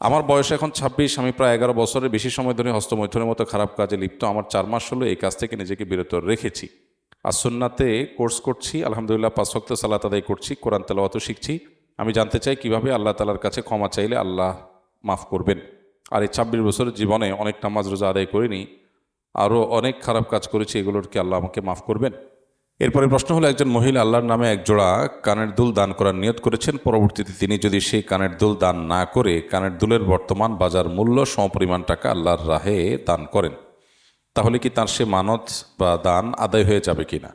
আমার বয়স এখন ২৬, আমি প্রায় ১১ বছরের বেশি সময় ধরে হস্তমৈথুনের মতো খারাপ কাজে লিপ্ত। আমার ৪ মাস হলো এই কাজ থেকে নিজেকে বিরত রেখেছি। আর সুন্নাতে কোর্স করছি, আলহামদুলিল্লাহ ৫ ওয়াক্ত সালাত আদায় করছি, কোরআন তেলাওয়াতও শিখছি। আমি জানতে চাই কিভাবে আল্লাহ তাআলার কাছে ক্ষমা চাইলে আল্লাহ মাফ করবেন। আর এই ২৬ বছরের জীবনে অনেক নামাজ রোজা আদায় করিনি, আরও অনেক খারাপ কাজ করেছি, এগুলোর কি আল্লাহ আমাকে মাফ করবেন? এরপরে প্রশ্ন হলো, একজন মহিলা আল্লাহর নামে এক জোড়া কানের দুল দান করার নিয়ত করেছেন। পরবর্তীতে তিনি যদি সেই কানের দুল দান না করে কানের দুলের বর্তমান বাজার মূল্য সমপরিমাণ টাকা আল্লাহর রাহে দান করেন, তাহলে কি তার সে মানত বা দান আদায় হয়ে যাবে কিনা?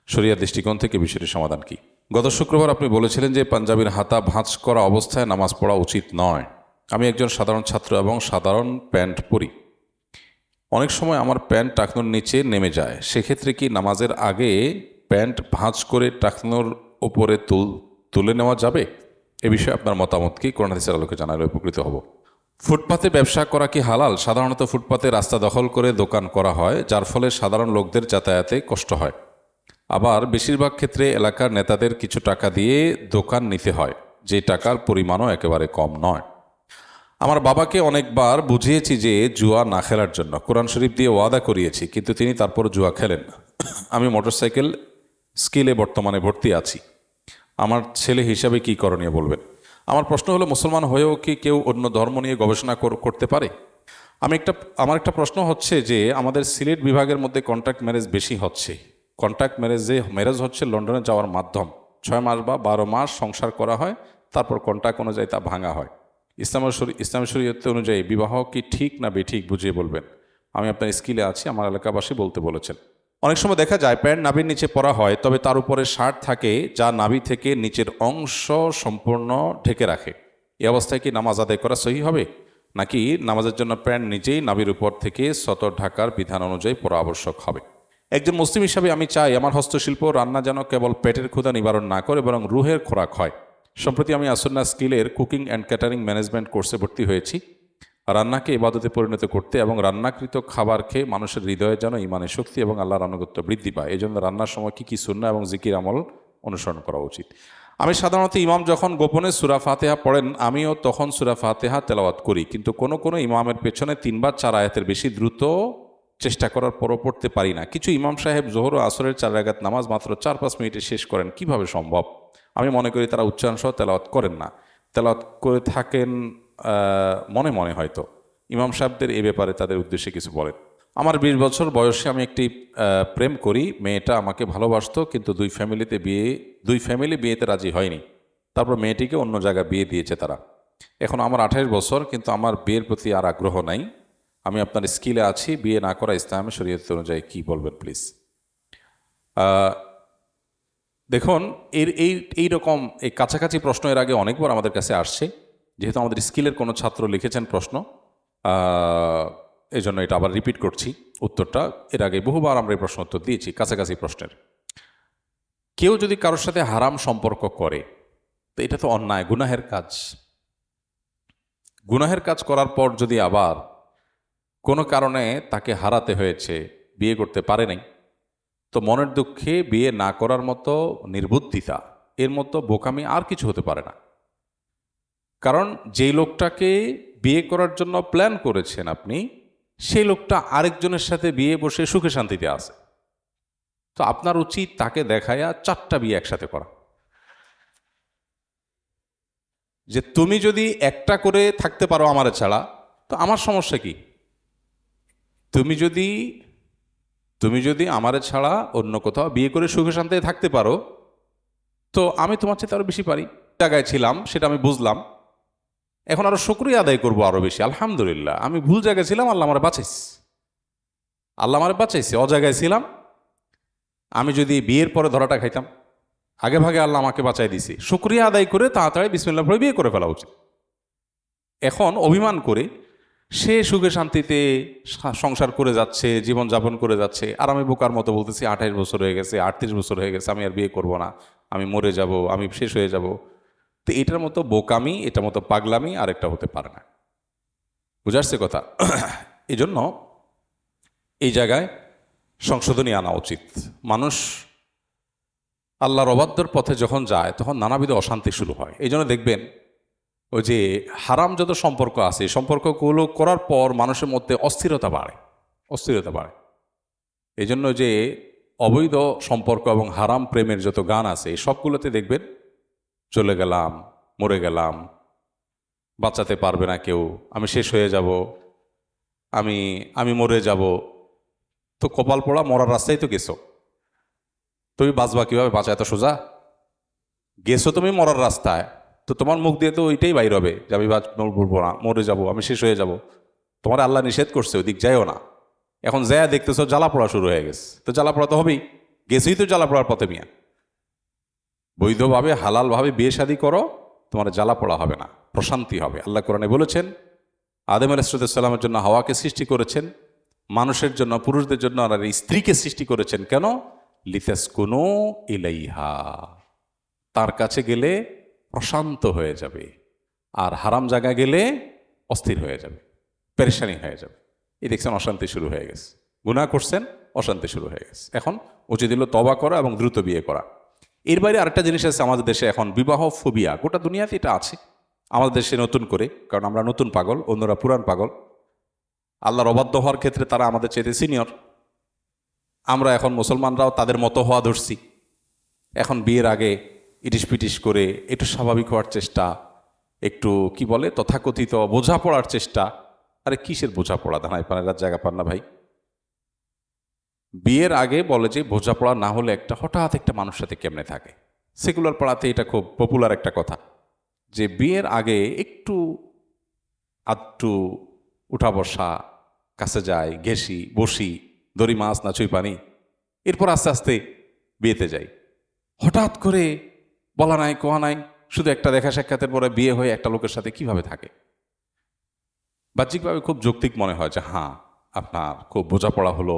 শরিয়া দৃষ্টিকোণ থেকে বিষয়টির সমাধান কি? গত শুক্রবার আপনি বলেছিলেন যে পাঞ্জাবির হাতা ভাঁজ করা অবস্থায় নামাজ পড়া উচিত নয়। আমি একজন সাধারণ ছাত্র এবং সাধারণ প্যান্ট পরি। অনেক সময় আমার প্যান্ট টাকনোর নিচে নেমে যায়, সেক্ষেত্রে কি নামাজের আগে প্যান্ট ভাঁজ করে টাকনোর ওপরে তুলে নেওয়া যাবে? এ বিষয়ে আপনার মতামত কি? কোরআন হাদিসের আলোকে জানালে উপকৃত হব। ফুটপাতে ব্যবসা করা কি হালাল? সাধারণত ফুটপাতে রাস্তা দখল করে দোকান করা হয়, যার ফলে সাধারণ লোকদের যাতায়াতে কষ্ট হয়। আবার বেশিরভাগ ক্ষেত্রে এলাকার নেতাদের কিছু টাকা দিয়ে দোকান নিতে হয়, যে টাকার পরিমাণও একেবারে কম নয়। আমার বাবাকে অনেকবার বুঝিয়েছি যে জুয়া না খেলার জন্য, কোরআন শরীফ দিয়ে ওয়াদা করিয়েছি, কিন্তু তিনি তারপর জুয়া খেলেন না। আমি মোটরসাইকেল স্কিলে বর্তমানে ভর্তি আছি। আমার ছেলে হিসাবে কি করণীয় বলবেন? আমার প্রশ্ন হলো, মুসলমান হয়েও কি কেউ অন্য ধর্ম নিয়ে গবেষণা করতে পারে? আমার একটা প্রশ্ন হচ্ছে যে আমাদের সিলেট বিভাগের মধ্যে কন্ট্রাক্ট ম্যারেজ বেশি হচ্ছে। কন্ট্রাক্ট ম্যারেজ হচ্ছে লন্ডনে যাওয়ার মাধ্যম। ৬ মাস বা ১২ মাস সংসার করা হয়, তারপর কন্ট্রাক্ট অনুযায়ী তা ভাঙা হয়। ইসলাম শরীয়ত অনুযায়ী বিবাহ কি ঠিক না বেঠিক বুঝিয়ে বলবেন। আমি আপনার স্কিলে আছি, আমার এলাকাবাসী বলতে বলেছেন। অনেক সময় দেখা যায় প্যান্ট নাভির নিচে পরা হয়, তবে তার উপরে শার্ট থাকে যা নাভি থেকে নিচের অংশ সম্পূর্ণ ঢেকে রাখে। এই অবস্থায় কি নামাজ আদায় করা সহি হবে, নাকি নামাজের জন্য প্যান্ট নিজেই নাভির উপর থেকে সতর ঢাকার বিধান অনুযায়ী পরা আবশ্যক হবে? একজন মুসলিম হিসাবে আমি চাই আমার হস্তশিল্প রান্না যেন কেবল পেটের ক্ষুধা নিবারণ না করে বরং রুহের খোরাক হয়। সম্প্রতি আমি আসন্না স্কিলের কুকিং অ্যান্ড ক্যাটারিং ম্যানেজমেন্ট কোর্সে ভর্তি হয়েছি। রান্নাকে ইবাদতে পরিণত করতে এবং রান্নাকৃত খাবার খেয়ে মানুষের হৃদয়ে যেন ইমানের শক্তি এবং আল্লাহর আনুগত্য বৃদ্ধি পায়, এই জন্য রান্নার সময় কী কী সুন্নাহ এবং জিকির আমল অনুসরণ করা উচিত? আমি সাধারণত ইমাম যখন গোপনে সূরা ফাতিহা পড়েন, আমিও তখন সূরা ফাতিহা তেলাওয়াত করি, কিন্তু কোনো কোনো ইমামের পেছনে ৩ বা ৪ আয়াতের বেশি দ্রুত চেষ্টা করার পরও পড়তে পারি না। কিছু ইমাম সাহেব জোহর ও আসরের ৪ রাকাত নামাজ মাত্র ৪-৫ মিনিটে শেষ করেন, কিভাবে সম্ভব? আমি মনে করি তারা উচ্চারণ সহ তেলাওয়াত করেন না, তেলাওয়াত করে থাকেন মনে মনে হয়তো। ইমাম সাহেবদের এ ব্যাপারে তাদের উদ্দেশ্যে কিছু বলেন। আমার ২০ বছর বয়সে আমি একটি প্রেম করি। মেয়েটা আমাকে ভালোবাসতো, কিন্তু দুই ফ্যামিলি বিয়েতে রাজি হয়নি। তারপর মেয়েটিকে অন্য জায়গায় বিয়ে দিয়েছে তারা। এখন আমার ২৮ বছর, কিন্তু আমার বিয়ের প্রতি আর আগ্রহ নাই। আমি আপনার স্কিলে আছি, বিয়ে না করা ইসলামে শরীয়ত অনুযায়ী কি বলবেন প্লিজ? দেখুন, এইরকম এই কাছাকাছি প্রশ্ন এর আগে অনেকবার আমাদের কাছে আসছে। যেহেতু আমাদের স্কিলের কোনো ছাত্র লিখেছেন প্রশ্ন, এই জন্য এটা আবার রিপিট করছি উত্তরটা। এর আগে বহুবার আমরা এই প্রশ্ন উত্তর দিয়েছি কাছাকাছি প্রশ্নের। কেউ যদি কারোর সাথে হারাম সম্পর্ক করে, তো এটা তো অন্যায়, গুনাহের কাজ। গুনাহের কাজ করার পর যদি আবার কোনো কারণে তাকে হারাতে হয়েছে, বিয়ে করতে পারে নাই, তো মনের দুঃখে বিয়ে না করার মতো নির্বুদ্ধিতা, এর মতো বোকামি আর কিছু হতে পারে না। কারণ যেই লোকটাকে বিয়ে করার জন্য প্ল্যান করেছেন আপনি, সেই লোকটা আরেকজনের সাথে বিয়ে বসে সুখে শান্তিতে আছে। তো আপনার উচিত তাকে দেখায়া 4টা বিয়ে একসাথে করা। যে তুমি যদি একটা করে থাকতে পারো আমার ছাড়া, তো আমার সমস্যা কি? তুমি যদি আমারে ছাড়া অন্য কোথাও বিয়ে করে সুখে শান্তিতে থাকতে পারো, তো আমি তোমার চেয়ে আরো বেশি পারি। জায়গায় ছিলাম সেটা আমি বুঝলাম, এখন আরো শুকরিয়া আদায় করবো আরো বেশি। আলহামদুলিল্লাহ, আমি ভুল জায়গায় ছিলাম, আল্লাহ আমারে বাঁচাইছে। অজায়গায় ছিলাম, আমি যদি বিয়ের পরে ধরাটা খাইতাম, আগে ভাগে আল্লাহ আমাকে বাঁচাই দিছে। শুকরিয়া আদায় করে তাড়াতাড়ি বিসমিল্লাহ পড়ে বিয়ে করে ফেলা উচিত। এখন অভিমান করে সে সুখে শান্তিতে সংসার করে যাচ্ছে, জীবনযাপন করে যাচ্ছে, আর আমি বোকার মতো বলতেছি 28 বছর হয়ে গেছে, 38 বছর হয়ে গেছে, আমি আর বিয়ে করব না, আমি মরে যাব, আমি শেষ হয়ে যাব। তো এটার মতো বোকামি, এটার মতো পাগলামি আরেকটা হতে পারে না। বুঝাচ্ছে কথা? এই জন্য এই জায়গায় সংশোধনী আনা উচিত। মানুষ আল্লাহর অবাধ্যর পথে যখন যায়, তখন নানাবিধ অশান্তি শুরু হয়। এই জন্য দেখবেন ওই যে হারাম যত সম্পর্ক আছে এই সম্পর্কগুলো করার পর মানুষের মধ্যে অস্থিরতা বাড়ে। এই জন্য যে অবৈধ সম্পর্ক এবং হারাম প্রেমের যত গান আছে এই সবগুলোতে দেখবেন চলে গেলাম, মরে গেলাম, বাঁচাতে পারবে না কেউ, আমি শেষ হয়ে যাব, আমি মরে যাব। তো কপাল পোড়া, মরার রাস্তায় তো গেছো, তুমি বাঁচবা কিভাবে? বাঁচা এত সোজা? গেছো তুমি মরার রাস্তায়, তো তোমার মুখ দিয়ে তো ওইটাই বাইর হবে যে আমি বলবো না, মরে যাব, আমি শেষ হয়ে যাব। তোমার আল্লাহ নিষেধ করছে ওইদিক যাইও না। এখন যায়া দেখতেছো জ্বালা পোড়া শুরু হয়ে গেছে, তো জ্বালা পোড়া তো হবেই, গেছেই তো জ্বালা পোড়ার পথে মিয়া। বৈধভাবে হালালভাবে বিয়ে শাদী করো, তোমার জ্বালা পোড়া হবে না, প্রশান্তি হবে। আল্লাহ কোরআনে বলেছেন আদম আলাইহিসসালামের জন্য হাওয়াকে সৃষ্টি করেছেন, মানুষের জন্য, পুরুষদের জন্য আর স্ত্রীকে সৃষ্টি করেছেন কেন? লিতাসকুনু ইলাইহা, তার কাছে গেলে প্রশান্ত হয়ে যাবে, আর হারাম জায়গায় গেলে অস্থির হয়ে যাবে, পেরেশানি হয়ে যাবে। এই দেখছেন অশান্তি শুরু হয়ে গেছে, গুনাহ করছেন, অশান্তি শুরু হয়ে গেছে। এখন উচিত হলো তওবা করা এবং দ্রুত বিয়ে করা। এর বাইরে আরেকটা জিনিস আছে আমাদের দেশে এখন, বিবাহ ফোবিয়া। গোটা দুনিয়াতে এটা আছে, আমাদের দেশে নতুন করে, কারণ আমরা নতুন পাগল, অন্যরা পুরান পাগল। আল্লাহর অবাধ্য হওয়ার ক্ষেত্রে তারা আমাদের চাইতে সিনিয়র, আমরা এখন মুসলমানরাও তাদের মতো হওয়া ধরছি। এখন বিয়ের আগে ইটিস পিটিস করে একটু স্বাভাবিক হওয়ার চেষ্টা, একটু কি বলে তথাকথিত বোঝাপড়ার চেষ্টা। আরে কিসের বোঝাপড়া? ধানাই পানের জায়গা পান না ভাই। বিয়ের আগে বলে যে বোঝাপড়া না হলে হঠাৎ একটা মানুষের সাথে কেমনে থাকে। সেকুলার পাড়াতে এটা খুব পপুলার একটা কথা, যে বিয়ের আগে একটু আধটু উঠা বসা, কাছে যাই, ঘেসি, বসি, দড়ি মাছ না চুই পানি, এরপর আস্তে আস্তে বিয়েতে যাই। হঠাৎ করে বলা নাই কোয়া নাই, শুধু একটা দেখা সাক্ষাতের পরে বিয়ে হয়ে একটা লোকের সাথে কিভাবে থাকে? বাহ্যিকভাবে খুব যৌক্তিক মনে হয় যে হ্যাঁ আপনার খুব বোঝাপড়া হলো,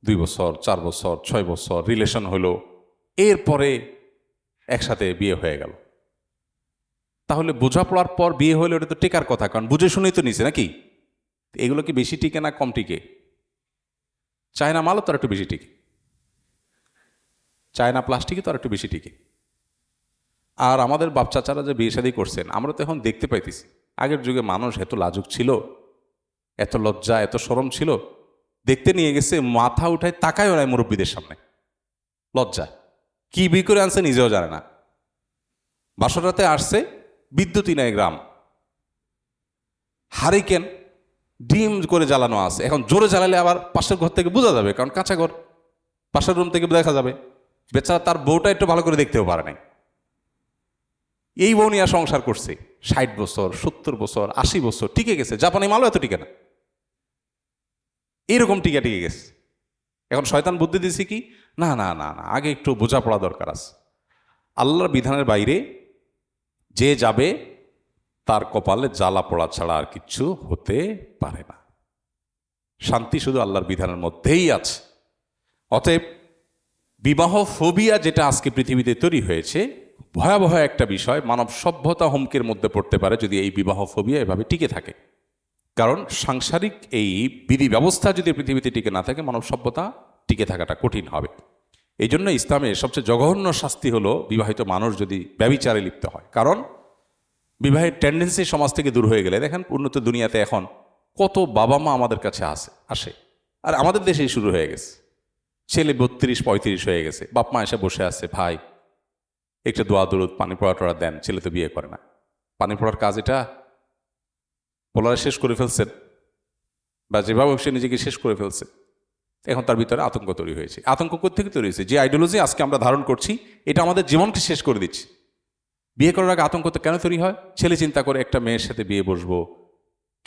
2 বছর, 4 বছর, 6 বছর রিলেশন হলো, এরপরে একসাথে বিয়ে হয়ে গেল। তাহলে বোঝাপড়ার পর বিয়ে হলে ওটা তো টেকার কথা, কারণ বুঝে শুনেই তো নিছে নাকি? এগুলো কি বেশি টিকে না কম টিকে? চায়না মালও তো আর একটু বেশি টিকে, চায়না প্লাস্টিকই তো আর একটু বেশি টিকে। আর আমাদের বাপ চাচারা যে বিয়ে শাদী করছেন, আমরা তো এখন দেখতে পাইতেছি, আগের যুগে মানুষ এত লাজুক ছিল, এত লজ্জা, এত শরম ছিল, দেখতে নিয়ে গেছে মাথা উঠায় তাকায়ও নাই মুরব্বীদের সামনে, লজ্জা। কি বিয়ে করে আনছে নিজেও জানে না। বাসরাতে আসছে, বিদ্যুৎই নাই গ্রাম, হারিকেন ডিম করে জ্বালানো আছে। এখন জোরে জ্বালালে আবার পাশের ঘর থেকে বোঝা যাবে, কারণ কাঁচা ঘর, পাশের রুম থেকে দেখা যাবে। বেচারা তার বউটা একটু ভালো করে দেখতেও পারে নাই। এই বউ নিয়ে সংসার করছে 60 বছর, 70 বছর, 80 বছর টিকে গেছে। জাপানি মালও এত টিকে না, এইরকম টিকে গেছে। এখন শয়তান বুদ্ধি দিয়েছে কি, না না না না, আগে একটু বোঝাপড়া দরকার আছে। আল্লাহর বিধানের বাইরে যে যাবে তার কপালে জ্বালা পোড়া ছাড়া আর কিচ্ছু হতে পারে না। শান্তি শুধু আল্লাহর বিধানের মধ্যেই আছে। অতএব বিবাহ ফোবিয়া যেটা আজকে পৃথিবীতে তৈরি হয়েছে, ভয়াবহ একটা বিষয়। মানব সভ্যতা হুমকির মধ্যে পড়তে পারে যদি এই বিবাহ ফোবিয়া এভাবে টিকে থাকে। কারণ সাংসারিক এই বিধি ব্যবস্থা যদি পৃথিবীতে টিকে না থাকে, মানব সভ্যতা টিকে থাকাটা কঠিন হবে। এই জন্য ইসলামে সবচেয়ে জঘন্য শাস্তি হলো বিবাহিত মানুষ যদি ব্যভিচারে লিপ্ত হয়। কারণ বিবাহের টেন্ডেন্সি সমাজ থেকে দূর হয়ে গেলে, দেখেন উন্নত দুনিয়াতে এখন কত বাবা মা আমাদের কাছে আসে, আর আমাদের দেশেই শুরু হয়ে গেছে। ছেলে 32-35 হয়ে গেছে, বাপ মা এসে বসে আছে, ভাই একটা দোয়া দরুদ পানি পড়া টড়া দেন, ছেলে তো বিয়ে করে না। পানি পড়ার কাজ এটা? পোলারে শেষ করে ফেলছেন, বা যেভাবে সে নিজেকে শেষ করে ফেলছে। এখন তার ভিতরে আতঙ্ক তৈরি হয়েছে। আতঙ্ক কোত্থেকে তৈরি হয়েছে? যে আইডিওলজি আজকে আমরা ধারণ করছি, এটা আমাদের জীবনকে শেষ করে দিচ্ছে। বিয়ে করার আগে আতঙ্ক তো কেন তৈরি হয়? ছেলে চিন্তা করে একটা মেয়ের সাথে বিয়ে বসবো,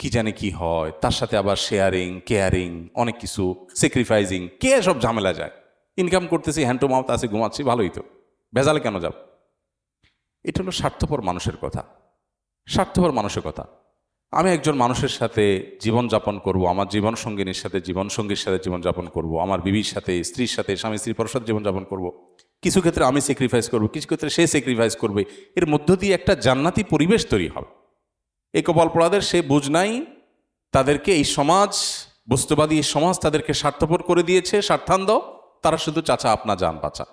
কি জানে কি হয়, তার সাথে আবার শেয়ারিং, কেয়ারিং, অনেক কিছু স্যাক্রিফাইসিং, কে সব ঝামেলা যায়। ইনকাম করতেছি, হ্যান্ড টু মাউথ আছে, ঘুমাচ্ছি, ভালোই তো, ভেজালে কেন যাব? এটা হলো স্বার্থপর মানুষের কথা, স্বার্থপর মানুষের কথা। আমি একজন মানুষের সাথে জীবনযাপন করব, আমার জীবন সঙ্গিনীর সাথে জীবনসঙ্গীর সাথে জীবনযাপন করব, আমার বিবির সাথে, স্ত্রীর সাথে, স্বামী স্ত্রী পরর সাথে জীবনযাপন করব। কিছু ক্ষেত্রে আমি স্যাক্রিফাইস করব, কিছু ক্ষেত্রে সে স্যাক্রিফাইস করবে। এর মধ্য দিয়ে একটা জান্নাতি পরিবেশ তৈরি হবে। এই কপাল পোড়াদের সে বুঝ নাই, তাদেরকে এই সমাজ, বস্তুবাদী এই সমাজ তাদেরকে স্বার্থপর করে দিয়েছে, স্বার্থান্ধ। তারা শুধু চাচা আপনা জান বাঁচা,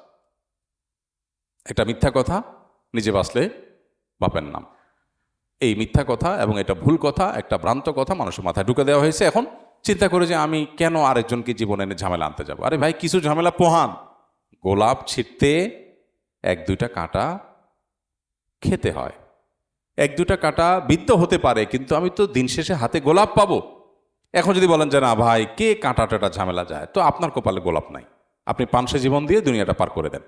একটা মিথ্যা কথা, নিজে বাঁচলে বাপের নাম। এই মিথ্যা কথা এবং এটা ভুল কথা, একটা ভ্রান্ত কথা মানুষের মাথায় ঢুকে দেওয়া হয়েছে। এখন চিন্তা করে যে আমি কেন আরেকজনকে জীবনে এনে ঝামেলা আনতে যাব? আরে ভাই, কিছু ঝামেলা পোহান। গোলাপ ছিঁড়তে 1-2টা কাঁটা খেতে হয়, 1-2টা কাঁটা বিদ্ধ হতে পারে, কিন্তু আমি তো দিন শেষে হাতে গোলাপ পাবো। এখন যদি বলেন যে না ভাই, কে কাঁটা টাটা ঝামেলা যায়, তো আপনার কপালে গোলাপ নাই, আপনি পানসে জীবন দিয়ে দুনিয়াটা পার করে দেন।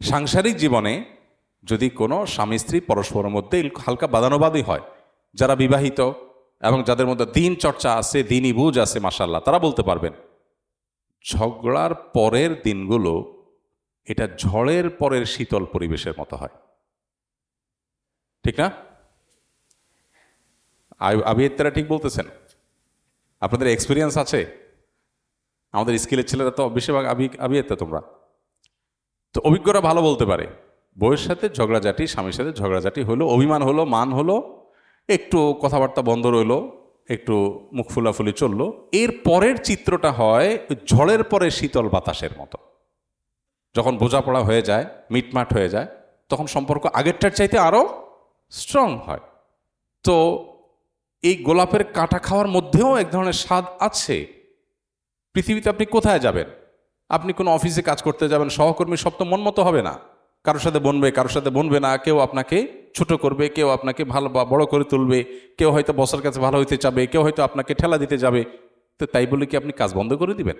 সাংসারিক জীবনে যদি কোনো স্বামী স্ত্রী পরস্পরের মধ্যে হালকা বাদানুবাদী হয়, যারা বিবাহিত এবং যাদের মধ্যে দিন চর্চা আছে, দিনই বুঝ আছে, মাশাআল্লাহ, তারা বলতে পারবেন ঝগড়ার পরের দিনগুলো এটা ঝড়ের পরের শীতল পরিবেশের মতো হয়, ঠিক না? আবিয়াত্তারা ঠিক বলতেছেন? আপনাদের এক্সপিরিয়েন্স আছে? আমাদের স্কিলের ছেলেরা তো বেশিরভাগ আবিয়াত্তা তোমরা তো, অভিজ্ঞরা ভালো বলতে পারে। বউয়ের সাথে ঝগড়াঝাটি, স্বামীর সাথে ঝগড়াঝাটি হলো, অভিমান হলো, মান হলো, একটু কথাবার্তা বন্ধ রইলো, একটু মুখ ফুলাফুলি চললো, এর পরের চিত্রটা হয় ঝড়ের পরে শীতল বাতাসের মতো। যখন বোঝাপড়া হয়ে যায়, মিটমাট হয়ে যায়, তখন সম্পর্ক আগেরটার চাইতে আরও স্ট্রং হয়। তো এই গোলাপের কাঁটা খাওয়ার মধ্যেও এক ধরনের স্বাদ আছে। পৃথিবীতে আপনি কোথায় যাবেন? আপনি কোনো অফিসে কাজ করতে যাবেন, সহকর্মী সব তো মন মতো হবে না। কারোর সাথে বনবে, কারোর সাথে বনবে না। কেউ আপনাকে ছোট করবে, কেউ আপনাকে ভালো বা বড় করে তুলবে, কেউ হয়তো বসের কাছে ভালো হইতে চাবে, কেউ হয়তো আপনাকে ঠেলা দিতে যাবে। তো তাই বলে কি আপনি কাজ বন্ধ করে দিবেন?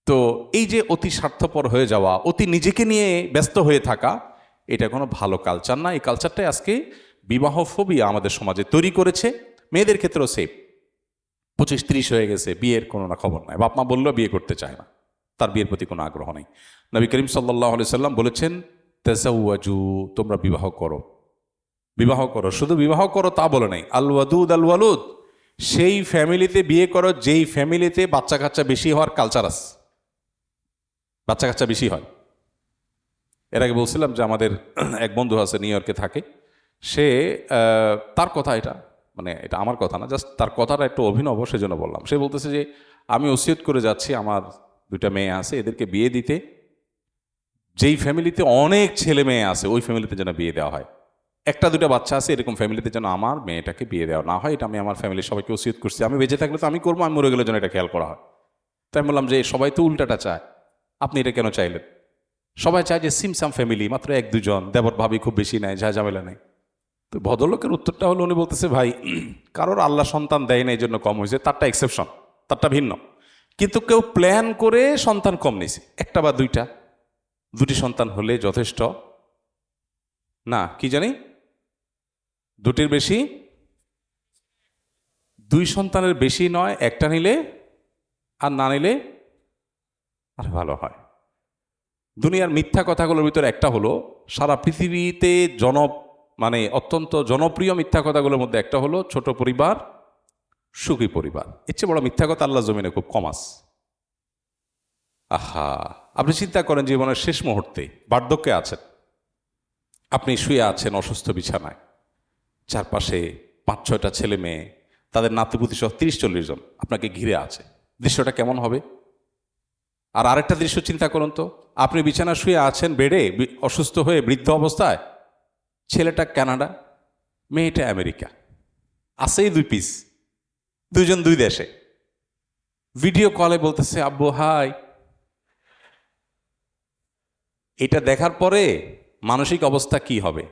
তো এই যে অতি স্বার্থপর হয়ে যাওয়া, অতি নিজেকে নিয়ে ব্যস্ত হয়ে থাকা, এটা কোনো ভালো কালচার না। এই কালচারটাই আজকে বিবাহ ফোবিয়া আমাদের সমাজে তৈরি করেছে। মেয়েদের ক্ষেত্রেও সেম। 25-30 হয়ে গেছে, বিয়ের কোনো না খবর নাই, বাপ মা বললেও বিয়ে করতে চায় না, তার বিয়ের প্রতি কোনো আগ্রহ নেই। নবী করিম সাল্লাল্লাহু আলাইহি সাল্লাম বলেছেন, তাজাওয়াজু, তোমরা বিবাহ করো, বিবাহ করো। শুধু বিবাহ করো তা বলে নাই, আল ওয়াদুদ আল ওয়ালুদ, সেই ফ্যামিলিতে বিয়ে করো যেই ফ্যামিলিতে বাচ্চা কাচ্চা বেশি হওয়ার কালচার আছে, বাচ্চা কাচ্চা বেশি হয়। এর আগে বলছিলাম যে আমাদের এক বন্ধু আছে, নিউ ইয়র্কে থাকে। সে তার কথা এটা, মানে এটা আমার কথা না, জাস্ট তার কথাটা একটু অভিনব, সেজন্য বললাম। সে বলতেছে যে আমি ওসিয়ত করে যাচ্ছি, আমার 2টা মেয়ে আছে, এদেরকে বিয়ে দিতে, যেই ফ্যামিলিতে অনেক ছেলে মেয়ে আছে ওই ফ্যামিলিতে যেন বিয়ে দেওয়া হয়। 1-2টা বাচ্চা আছে, এরকম ফ্যামিলিতে যেন আমার মেয়েটাকে বিয়ে দেওয়া না হয়। এটা আমি আমার ফ্যামিলির সবাইকে ওসিয়ত করছি। আমি বেঁচে থাকলে তো আমি করবো, আমি মরে গেলে যেন এটা খেয়াল করা হয়। তাই আমি বললাম যে সবাই তো উল্টাটা চায়, আপনি এটা কেন চাইলেন? সবাই চায় যে সিমসাম ফ্যামিলি, মাত্র 1-2 জন, দেবর ভাবি খুব বেশি নেয়, যা ঝামেলা নেই। তো ভদ্রলোকের উত্তরটা হলো, উনি বলতেছে ভাই, কারোর আল্লাহ সন্তান দেয় না এই জন্য কম হয়েছে, তারটা এক্সেপশন, তারটা ভিন্ন। কিন্তু কেউ প্ল্যান করে সন্তান কম নিয়েছে, 1টা বা 2টা, 2টি সন্তান হলে যথেষ্ট না, কি জানি 2টির বেশি, 2 সন্তানের বেশি নয়, 1টা নিলে আর না নিলে আর ভালো হয়। দুনিয়ার মিথ্যা কথাগুলোর ভিতরে একটা হলো, সারা পৃথিবীতে মানে অত্যন্ত জনপ্রিয় মিথ্যা কথাগুলোর মধ্যে একটা হলো ছোট পরিবার, সুখী পরিবার। এর চেয়ে বড় মিথ্যা কথা আল্লাহ জমিনে খুব কম আছে। আহা, আপনি চিন্তা করেন জীবনের শেষ মুহূর্তে বার্ধক্যে আছেন, আপনি শুয়ে আছেন অসুস্থ বিছানায়, চারপাশে 5-6টা ছেলে মেয়ে, তাদের নাতিপুতি সহ 30-40 জন আপনাকে ঘিরে আছে। দৃশ্যটা কেমন হবে? আর আরেকটা দৃশ্য চিন্তা করুন তো, আপনি বিছানা শুয়ে আছেন বেডে, অসুস্থ হয়ে, বৃদ্ধ অবস্থায়, ছেলেটা কানাডা, মেয়েটা আমেরিকা, আছেই 2 পিস, 2 জন 2 দেশে, ভিডিও কলে বলতেছে আব্বু হাই। এটা দেখার পরে মানসিক অবস্থা কি হবে?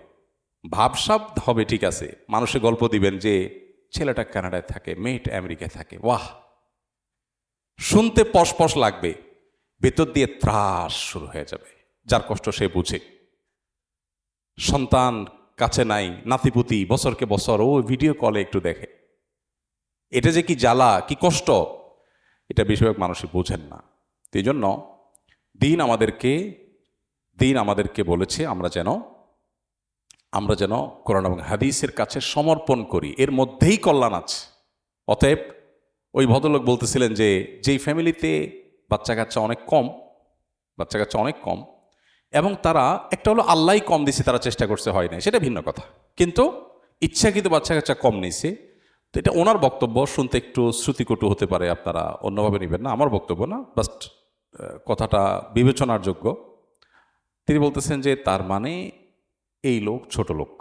ভাবসাব হবে, ঠিক আছে, মানুষে গল্প দিবেন যে ছেলেটা কানাডায় থাকে, মেয়েটা আমেরিকায় থাকে, ওয়াহ, শুনতে পশপশ লাগবে, ভেতর দিয়ে ত্রাস শুরু হয়ে যাবে। যার কষ্ট সে বুঝে। সন্তান কাছে নাই, নাতিপুতি বছরকে বছর ও ভিডিও কলে একটু দেখে, এটা যে কি জ্বালা, কি কষ্ট, এটা বেশিরভাগ মানুষই বোঝেন না। এই জন্য দিন আমাদেরকে বলেছে আমরা যেন কোরআন এবং হাদিসের কাছে সমর্পণ করি, এর মধ্যেই কল্যাণ আছে। অতএব ওই ভদ্রলোক বলতেছিলেন যে যেই ফ্যামিলিতে বাচ্চা কাচ্চা অনেক কম, এবং তারা একটা হলো আল্লাহই কম দিছে, তারা চেষ্টা করছে, হয় নাই, সেটা ভিন্ন কথা, কিন্তু ইচ্ছাকৃত বাচ্চা কাচ্চা কম নিছে। তো এটা ওনার বক্তব্য, শুনতে একটু শ্রুতিকটু হতে পারে, আপনারা অন্যভাবে নেবেন না, আমার বক্তব্য না, বাস্ট কথাটা বিবেচনার যোগ্য। তিনি বলতেছেন যে তার মানে এই লোক ছোট লোক,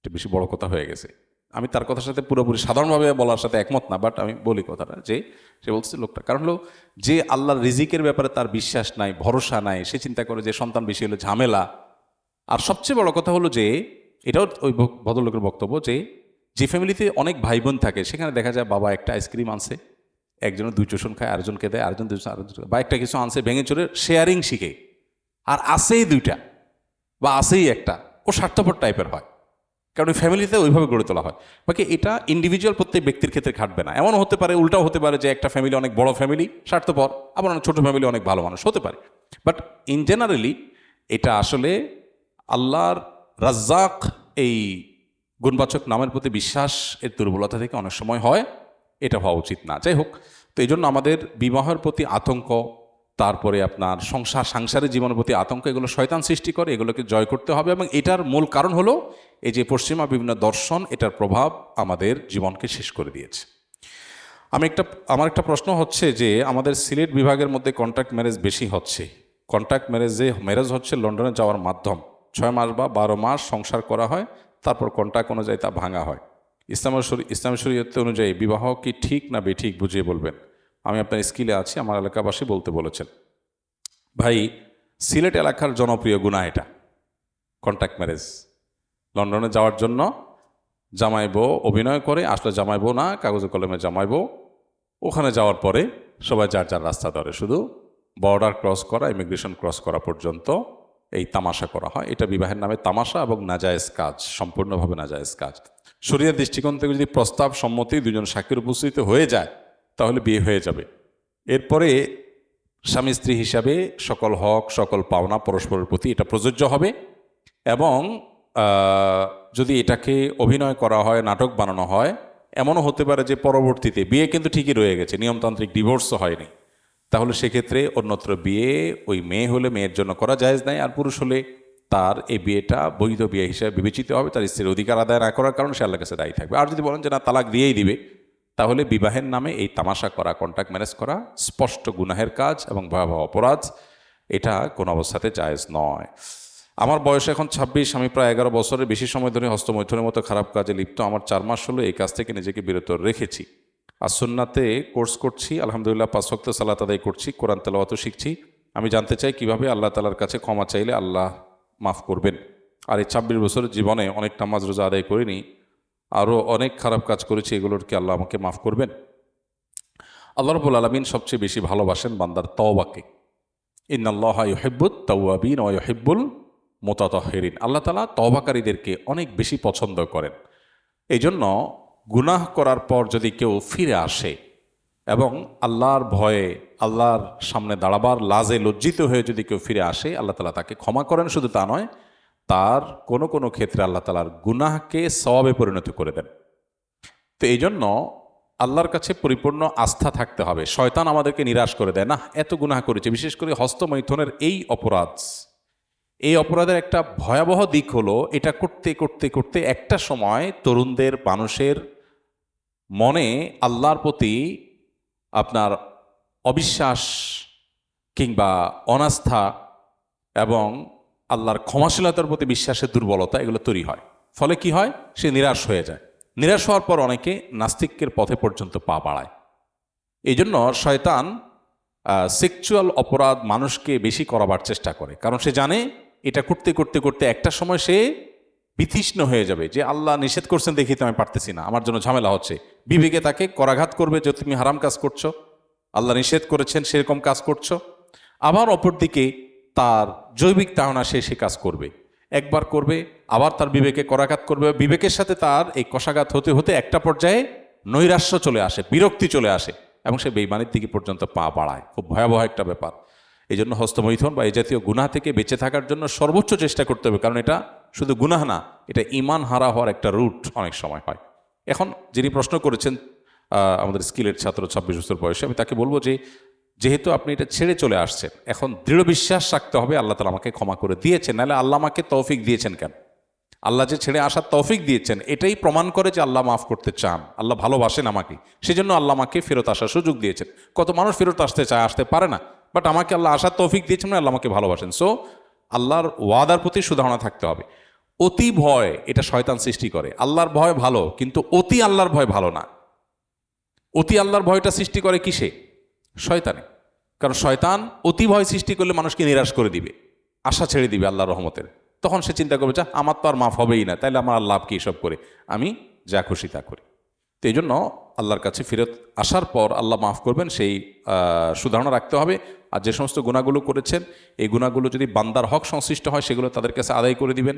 এটা বেশি বড় কথা হয়ে গেছে। আমি তার কথার সাথে পুরোপুরি সাধারণভাবে বলার সাথে একমত না, বাট আমি বলি কথাটা, যে সে বলছে লোকটা, কারণ হলো যে আল্লাহর রিজিকের ব্যাপারে তার বিশ্বাস নাই, ভরসা নাই, সে চিন্তা করে যে সন্তান বেশি হলে ঝামেলা। আর সবচেয়ে বড় কথা হলো যে, এটাও ওই ভদ্রলোকের বক্তব্য, যে ফ্যামিলিতে অনেক ভাই বোন থাকে সেখানে দেখা যায় বাবা একটা আইসক্রিম আনছে, একজনের 2 চুষণ খায়, আরেকজনকে দেয়, আরেকজন 2 আরেকজন, বা একটা কিছু আনছে ভেঙে চড়ে শেয়ারিং শিখে, আর আসেই 2টা বা আসেই একটা, ও স্বার্থপর টাইপের হয়, কারণ ওই ফ্যামিলিতে ওইভাবে গড়ে তোলা হয়। বাকি এটা ইন্ডিভিজুয়াল প্রত্যেক ব্যক্তির ক্ষেত্রে খাটবে না। এমনও হতে পারে, উল্টাও হতে পারে, যে একটা ফ্যামিলি অনেক বড় ফ্যামিলি স্বার্থপর, আবার অনেক ছোটো ফ্যামিলি অনেক ভালো মানুষ হতে পারে। বাট ইন জেনারেলি এটা আসলে আল্লাহর রাজ্জাক এই গুণবাচক নামের প্রতি বিশ্বাস এর দুর্বলতা থেকে অনেক সময় হয়, এটা হওয়া উচিত না। যাই হোক, তো এই জন্য আমাদের বিবাহের প্রতি আতঙ্ক, তারপরে আপনার সাংসারিক জীবনের প্রতি আতঙ্ক, এগুলো শয়তান সৃষ্টি করে, এগুলোকে জয় করতে হবে। এবং এটার মূল কারণ হলো এই যে পশ্চিমা বিভিন্ন দর্শন, এটার প্রভাব আমাদের জীবনকে শেষ করে দিয়েছে। আমার একটা প্রশ্ন হচ্ছে যে, আমাদের সিলেট বিভাগের মধ্যে কন্ট্রাক্ট ম্যারেজ বেশি হচ্ছে। কন্ট্রাক্ট ম্যারেজ হচ্ছে লন্ডনে যাওয়ার মাধ্যম, 6 মাস বা 12 মাস সংসার করা হয়, তারপর কন্ট্রাক্ট অনুযায়ী তা ভাঙা হয়। ইসলাম শরীয়ত অনুযায়ী বিবাহ কি ঠিক না বেঠিক বুঝিয়ে বলবেন। আমি আপনার স্কিলে আছি, আমার এলাকাবাসী বলতে বলেছেন। ভাই, সিলেট এলাকার জনপ্রিয় গুনাহ এটা, কন্ট্রাক্ট ম্যারেজ। লন্ডনে যাওয়ার জন্য জামাইবো অভিনয় করে, আসলে জামাইবো না, কাগজে কলমে জামাইবো। ওখানে যাওয়ার পরে সবাই যার যার রাস্তা ধরে, শুধু বর্ডার ক্রস করা, ইমিগ্রেশন ক্রস করা পর্যন্ত এই তামাশা করা হয়। এটা বিবাহের নামে তামাশা এবং নাজায়েজ কাজ, সম্পূর্ণভাবে নাজায়েজ কাজ। শরীয়তের দৃষ্টিকোণ থেকে যদি প্রস্তাব, সম্মতি, 2 জন সাক্ষীর উপস্থিতি হয়ে যায়, তাহলে বিয়ে হয়ে যাবে। এরপরে স্বামী স্ত্রী হিসাবে সকল হক, সকল পাওনা পরস্পরের প্রতি এটা প্রযোজ্য হবে। এবং যদি এটাকে অভিনয় করা হয়, নাটক বানানো হয়, এমনও হতে পারে যে পরবর্তীতে বিয়ে কিন্তু ঠিকই রয়ে গেছে, নিয়মতান্ত্রিক ডিভোর্সও হয়নি, তাহলে সেক্ষেত্রে অন্যত্র বিয়ে ওই মেয়ে হলে মেয়ের জন্য করা জায়েজ নাই, আর পুরুষ হলে তার এই বিয়েটা বৈধ বিয়ে হিসেবে বিবেচিত হবে। তার স্ত্রীর অধিকার আদায় না করার কারণে সে আল্লাহর কাছে দায়ী থাকবে। আর যদি বলেন যে না, তালাক দিয়েই দিবে, তাহলে বিবাহের নামে এই তামাশা করা, কন্ট্রাক্ট ম্যারেজ করা স্পষ্ট গুনাহের কাজ এবং ভয়াবহ অপরাধ। এটা কোনো অবস্থাতে জায়েজ নয়। আমার বয়স এখন 26, আমি প্রায় 11 বছরের বেশি সময় ধরে হস্তমৈথুনের মতো খারাপ কাজে লিপ্ত। আমার 4 মাস হলো এই কাজ থেকে নিজেকে বিরত রেখেছি। আর সুন্নাতে কোর্স করছি, আলহামদুলিল্লাহ 5 ওয়াক্ত সালাত আদায় করছি, কোরআন তেলাওয়াতও শিখছি। আমি জানতে চাই কিভাবে আল্লাহ তাআলার কাছে ক্ষমা চাইলে আল্লাহ মাফ করবেন। আর এই 26 বছরের জীবনে অনেক নামাজ রোজা আদায় করিনি, আরও অনেক খারাপ কাজ করেছি, এগুলোর কি আল্লাহ আমাকে মাফ করবেন? আল্লাহ রাব্বুল আলামিন সবচেয়ে বেশি ভালোবাসেন বান্দার তওবাকে। ইন্নাল্লাহা ইউহিব্বুত তাওয়াবিন ওয়া ইউহিব্বুল মুতাতাহহিরিন। আল্লাহ তাআলা তওবাকারীদেরকে অনেক বেশি পছন্দ করেন। এই জন্য গুনাহ করার পর যদি কেউ ফিরে আসে এবং আল্লাহর ভয়ে আল্লাহর সামনে দাঁড়াবার লাজে লজ্জিত হয়ে যদি কেউ ফিরে আসে, আল্লাহ তাআলা তাকে ক্ষমা করেন। শুধু তা নয়, তার কোনো কোনো ক্ষেত্রে আল্লাহ তাআলার গুনাহকে সওয়াবে পরিণত করে দেন। তো এই জন্য আল্লাহর কাছে পরিপূর্ণ আস্থা থাকতে হবে। শয়তান আমাদেরকে নিরাশ করে দেয়, না এত গুনাহ করেছে। বিশেষ করে হস্তমৈথুনের এই অপরাধের একটা ভয়াবহ দিক হলো, এটা করতে করতে করতে একটা সময় তরুণদের, মানুষের মনে আল্লাহর প্রতি আপনার অবিশ্বাস কিংবা অনাস্থা এবং আল্লাহর ক্ষমাশীলতার প্রতি বিশ্বাসের দুর্বলতা, এগুলো তৈরি হয়। ফলে কি হয়, সে নিরাশ হয়ে যায়। নিরাশ হওয়ার পর অনেকে নাস্তিকের পথে পর্যন্ত পা বাড়ায়। এই জন্য শয়তান সেক্সুয়াল অপরাধ মানুষকে বেশি করাবার চেষ্টা করে, কারণ সে জানে এটা করতে করতে করতে একটা সময় সে বিতৃষ্ণ হয়ে যাবে, যে আল্লাহ নিষেধ করছেন দেখি তো আমি পারতেছি না, আমার জন্য ঝামেলা হচ্ছে। বিবেকে তাকে করাঘাত করবে যে তুমি হারাম কাজ করছো, আল্লাহ নিষেধ করেছেন সেরকম কাজ করছো। আবার অপরদিকে তার জৈবিক তাড়না সে কাজ করবে, একবার করবে, আবার তার বিবেকে করাঘাত করবে। বিবেকের সাথে তার এই কষাঘাত হতে হতে একটা পর্যায়ে নৈরাশ্য চলে আসে, বিরক্তি চলে আসে এবং সে বেঈমানির দিকে পর্যন্ত পা বাড়ায়। খুব ভয়াবহ একটা ব্যাপার। এই জন্য হস্তমৈথুন বা এই জাতীয় গুনাহ থেকে বেঁচে থাকার জন্য সর্বোচ্চ চেষ্টা করতে হবে, কারণ এটা শুধু গুনাহ না, এটা ঈমান হারা হওয়ার একটা রুট অনেক সময় হয়। এখন যিনি প্রশ্ন করেছেন আমাদের স্কিলের ছাত্র, 26 বছর বয়সে, আমি তাকে বলবো যে যেহেতু আপনি এটা ছেড়ে চলে আসছেন, এখন দৃঢ় বিশ্বাস রাখতে হবে আল্লাহ তাআলা আমাকে ক্ষমা করে দিয়েছেন, নাহলে আল্লাহ আমাকে তৌফিক দিয়েছেন কেন? আল্লাহ যে ছেড়ে আসার তৌফিক দিয়েছেন, এটাই প্রমাণ করে যে আল্লাহ মাফ করতে চান, আল্লাহ ভালোবাসেন আমাকে, সেজন্য আল্লাহ আমাকে ফেরত আসার সুযোগ দিয়েছেন। কত মানুষ ফেরত আসতে চায়, আসতে পারে না, বাট আমাকে আল্লাহ আসার তৌফিক দিয়েছেন, আল্লাহ আমাকে ভালোবাসেন। সো আল্লাহর ওয়াদার প্রতি সুধারণা থাকতে হবে। অতি ভয় এটা শয়তান সৃষ্টি করে। আল্লাহর ভয় ভালো, কিন্তু অতি আল্লাহর ভয় ভালো না। অতি আল্লাহর ভয়টা সৃষ্টি করে কিসে? শয়তানে। কারণ শয়তান অতি ভয় সৃষ্টি করলে মানুষকে নিরাশ করে দিবে, আশা ছেড়ে দিবে আল্লাহর রহমতের। তখন সে চিন্তা করবে, যা আমার তো আর মাফ হবেই না, তাইলে আমার লাভ কি এসব করে, আমি যা খুশি তা করি। তো এই জন্য আল্লাহর কাছে ফিরত আসার পর আল্লাহ মাফ করবেন, সেই সুধারণা রাখতে হবে। আর যে সমস্ত গুনাহগুলো করেছেন, এই গুনাহগুলো যদি বান্দার হক সংশ্লিষ্ট হয়, সেগুলো তাদের কাছে আদায় করে দিবেন।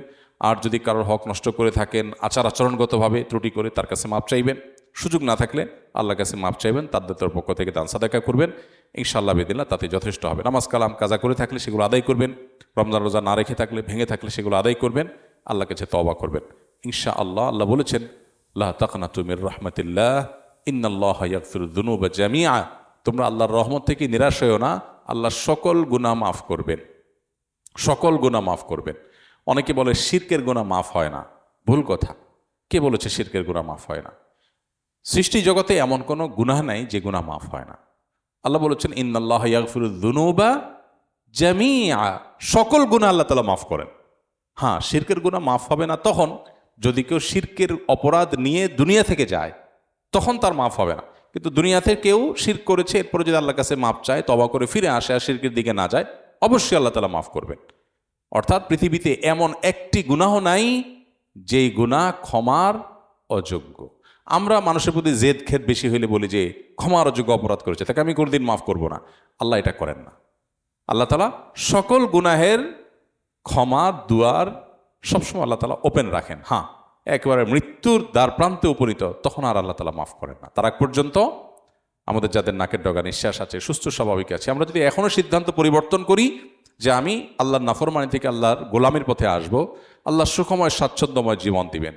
আর যদি কারোর হক নষ্ট করে থাকেন, আচরণগতভাবে ত্রুটি করে, তার কাছে মাপ চাইবেন। সুযোগ না থাকলে আল্লাহর কাছে মাপ চাইবেন, তাদের পক্ষ থেকে দান সাদাকা করবেন। ইনশাআল্লাহ বিদিল্লাহ তাতে যথেষ্ট হবে। নামাজ কালাম কাজা করে থাকলে সেগুলো আদায় করবেন। রমজান রোজা না রেখে থাকলে, ভেঙে থাকলে সেগুলো আদায় করবেন। আল্লাহর কাছে তওবা করবেন ইনশাআল্লাহ। আল্লাহ বলেছেন, লা তাকনাতু মির রাহমাতিল্লাহ ইন্নাল্লাহা ইয়াগফিরুয যুনুবা জামিআ। তোমরা আল্লাহর রহমত থেকে নিরাশ হইও না, আল্লাহ সকল গুনাহ মাফ করবেন, সকল গুনাহ মাফ করবেন। অনেকে বলে শিরকের গুনাহ মাফ হয় না। ভুল কথা। কে বলেছে শিরকের গুনাহ মাফ হয় না? সৃষ্টি জগতে এমন কোনো গুনাহ নাই যে গুনাহ মাফ হয় না। আল্লাহ বলেছেন, ইন্নাল্লাহা ইয়াগফিরুয যুনুবা জামিআ। সকল গুনাহ আল্লাহ তাআলা মাফ করেন। হ্যাঁ, শিরকের গুনাহ মাফ হবে না তখন যদি কেউ শিরকের অপরাধ নিয়ে দুনিয়া থেকে যায়, তখন তার মাফ হবে না। কিন্তু দুনিয়াতে কেউ শিরক করেছে, এরপরে যদি আল্লাহর কাছে মাফ চায়, তওবা করে ফিরে আসে, আর শিরকের দিকে না যায়, অবশ্যই আল্লাহ তাআলা মাফ করবেন। অর্থাৎ পৃথিবীতে এমন একটি গুনাহ নাই যেই গুনাহ ক্ষমার অযোগ্য। আমরা মানুষের প্রতি জেদ খেদ বেশি হইলে বলি যে ক্ষমার অযোগ্য অপরাধ করেছে, তাকে আমি কোনোদিন মাফ করব না। আল্লাহ এটা করেন না। আল্লাহ তাআলা সকল গুনাহের ক্ষমার দুয়ার সবসময় আল্লাহ তাআলা ওপেন রাখেন। হ্যাঁ, একেবারে মৃত্যুর দ্বার প্রান্তে উপনীত, তখন আর আল্লাহ তাআলা মাফ করেন না। তার আগ পর্যন্ত আমাদের যাদের নাকের ডগা নিঃশ্বাস আছে, সুস্থ স্বাভাবিক আছে, আমরা যদি এখনও সিদ্ধান্ত পরিবর্তন করি যে আমি আল্লাহর নাফরমানি থেকে আল্লাহর গোলামির পথে আসব, আল্লাহ সুখময় স্বাচ্ছন্দ্যময় জীবন দিবেন,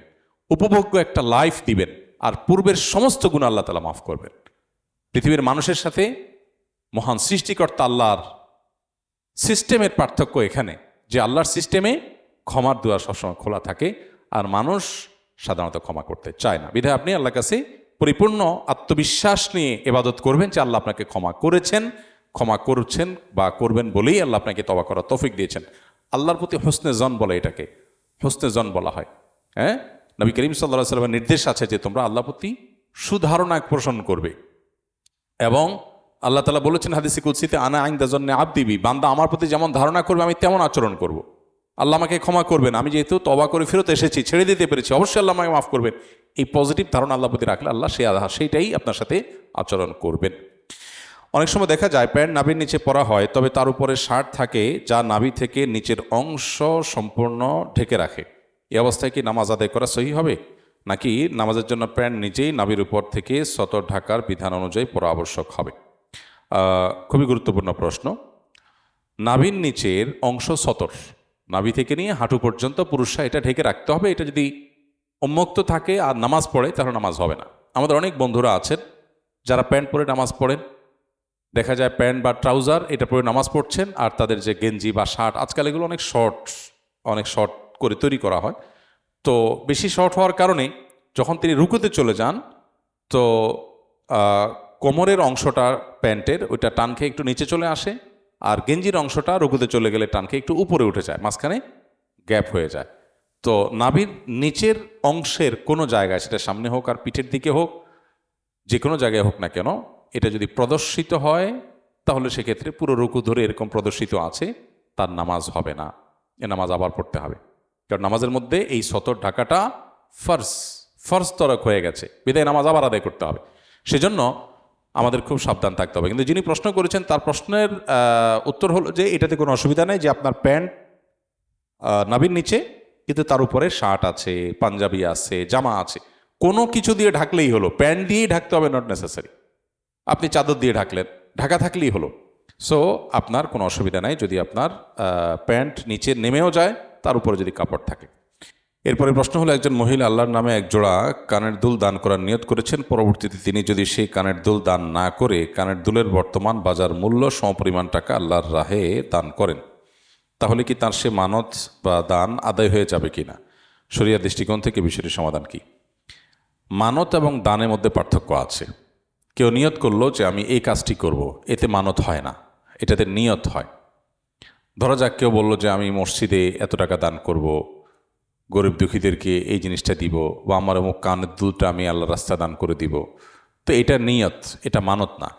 উপভোগ্য একটা লাইফ দিবেন, আর পূর্বের সমস্ত গুনাহ আল্লাহ তাআলা মাফ করবেন। পৃথিবীর মানুষের সাথে মহান সৃষ্টিকর্তা আল্লাহর সিস্টেমের পার্থক্য এখানে যে আল্লাহর সিস্টেমে ক্ষমার দুয়ার সবসময় খোলা থাকে, আর মানুষ সাধারণত ক্ষমা করতে চায় না। বিধায় আপনি আল্লাহর কাছে পরিপূর্ণ আত্মবিশ্বাস নিয়ে ইবাদত করবেন যে আল্লাহ আপনাকে ক্ষমা করেছেন, ক্ষমা করছেন বা করবেন বলেই আল্লাহ আপনাকে তওবা করার তৌফিক দিয়েছেন। আল্লাহর প্রতি হোসনে জন বলে, এটাকে হোসনে জন বলা হয়। হ্যাঁ, নবী করিম সাল্লাল্লাহু আলাইহি ওয়াসাল্লামের নির্দেশ আছে যে তোমরা আল্লাহর প্রতি সুধারণা পোষণ করবে। এবং আল্লাহ তাআলা বলেছেন হাদিসে কুদসিতে, আনা ইনদা যন্নি আবদি বি, বান্দা আমার প্রতি যেমন ধারণা করবে আমি তেমন আচরণ করব। আল্লাহ আমাকে ক্ষমা করবেন, আমি যেহেতু তওবা করে ফেরত এসেছি, ছেড়ে দিতে পেরেছি, অবশ্যই আল্লাহ আমাকে মাফ করবেন। এই পজিটিভ ধারণা আল্লাহর প্রতি রাখলে আল্লাহ সেইটাই আপনার সাথে আচরণ করবেন। অনেক সময় দেখা যায় প্যান্ট নাভির নিচে পরা হয়, তবে তার উপরে শার্ট থাকে যা নাভি থেকে নিচের অংশ সম্পূর্ণ ঢেকে রাখে। এই অবস্থায় কি নামাজ আদায় করা সহি হবে, নাকি নামাজের জন্য প্যান্ট নিচেই নাভির উপর থেকে সতর ঢাকার বিধান অনুযায়ী পরা আবশ্যক হবে? খুবই গুরুত্বপূর্ণ প্রশ্ন। নাভির নিচের অংশ সতর, নাভি থেকে নিয়ে হাঁটু পর্যন্ত পুরুষরা এটা ঢেকে রাখতে হবে। এটা যদি উন্মুক্ত থাকে আর নামাজ পড়ে, তাহলে নামাজ হবে না। আমাদের অনেক বন্ধুরা আছেন যারা প্যান্ট পরে নামাজ পড়েন, দেখা যায় প্যান্ট বা ট্রাউজার এটা পরে নামাজ পড়ছেন, আর তাদের যে গেঞ্জি বা শার্ট, আজকাল এগুলো অনেক শর্ট করে তৈরি করা হয়। তো বেশি শর্ট হওয়ার কারণে যখন তিনি রুকুতে চলে যান, তো কোমরের অংশটা প্যান্টের ওইটা টান খেয়ে একটু নিচে চলে আসে, আর গেঞ্জির অংশটা রুকুতে চলে গেলে টান খেয়ে একটু উপরে উঠে যায়, মাঝখানে গ্যাপ হয়ে যায়। তো নাভির নিচের অংশের কোনো জায়গায়, সেটা সামনে হোক আর পিঠের দিকে হোক, যে কোনো জায়গায় হোক না কেন, এটা যদি প্রদর্শিত হয় তাহলে সেক্ষেত্রে পুরো রুকু ধরে এরকম প্রদর্শিত আছে, তার নামাজ হবে না, এ নামাজ আবার পড়তে হবে। কারণ নামাজের মধ্যে এই সতর ঢাকাটা ফরজ তরক হয়ে গেছে, বিদায় নামাজ আবার আদায় করতে হবে। সেজন্য আমাদের খুব সাবধান থাকতে হবে। কিন্তু যিনি প্রশ্ন করেছেন তার প্রশ্নের উত্তর হলো যে এটাতে কোনো অসুবিধা নেই, যে আপনার প্যান্ট নাভির নিচে, কিন্তু তার উপরে শার্ট আছে, পাঞ্জাবি আছে, জামা আছে, কোনো কিছু দিয়ে ঢাকলেই হলো। প্যান্ট দিয়েই ঢাকতে হবে, নট নেসেসারি। আপনি চাদর দিয়ে ঢাকলেন, ঢাকা থাকলেই হলো। সো আপনার কোনো অসুবিধা নাই যদি আপনার প্যান্ট নিচে নেমেও যায়, তার উপরে যদি কাপড় থাকে। এরপরে প্রশ্ন হলো, একজন মহিলা আল্লাহর নামে এক জোড়া কানের দুল দান করার নিয়ত করেছেন, পরবর্তীতে তিনি যদি সেই কানের দুল দান না করে কানের দুলের বর্তমান বাজার মূল্য সমপরিমাণ টাকা আল্লাহর রাহে দান করেন, তাহলে কি তার সে মানত বা দান আদায় হয়ে যাবে কিনা? শরিয়া দৃষ্টিকোণ থেকে বিষয়টির সমাধান কি? মানত এবং দানের মধ্যে পার্থক্য আছে। কেউ নিয়ত করলো যে আমি এই কাজটি করব, এতে মানত হয় না, এটাতে নিয়ত হয়। ধরা যাক কেউ বলল যে আমি মসজিদে এত টাকা দান করব, গরিব দুঃখীদেরকে এই জিনিসটা দিব, বা আমার অমুক কানের দুলটা আমি আল্লাহ রাস্তা দান করে দিব। তো এটা নিয়ত, এটা মানত না।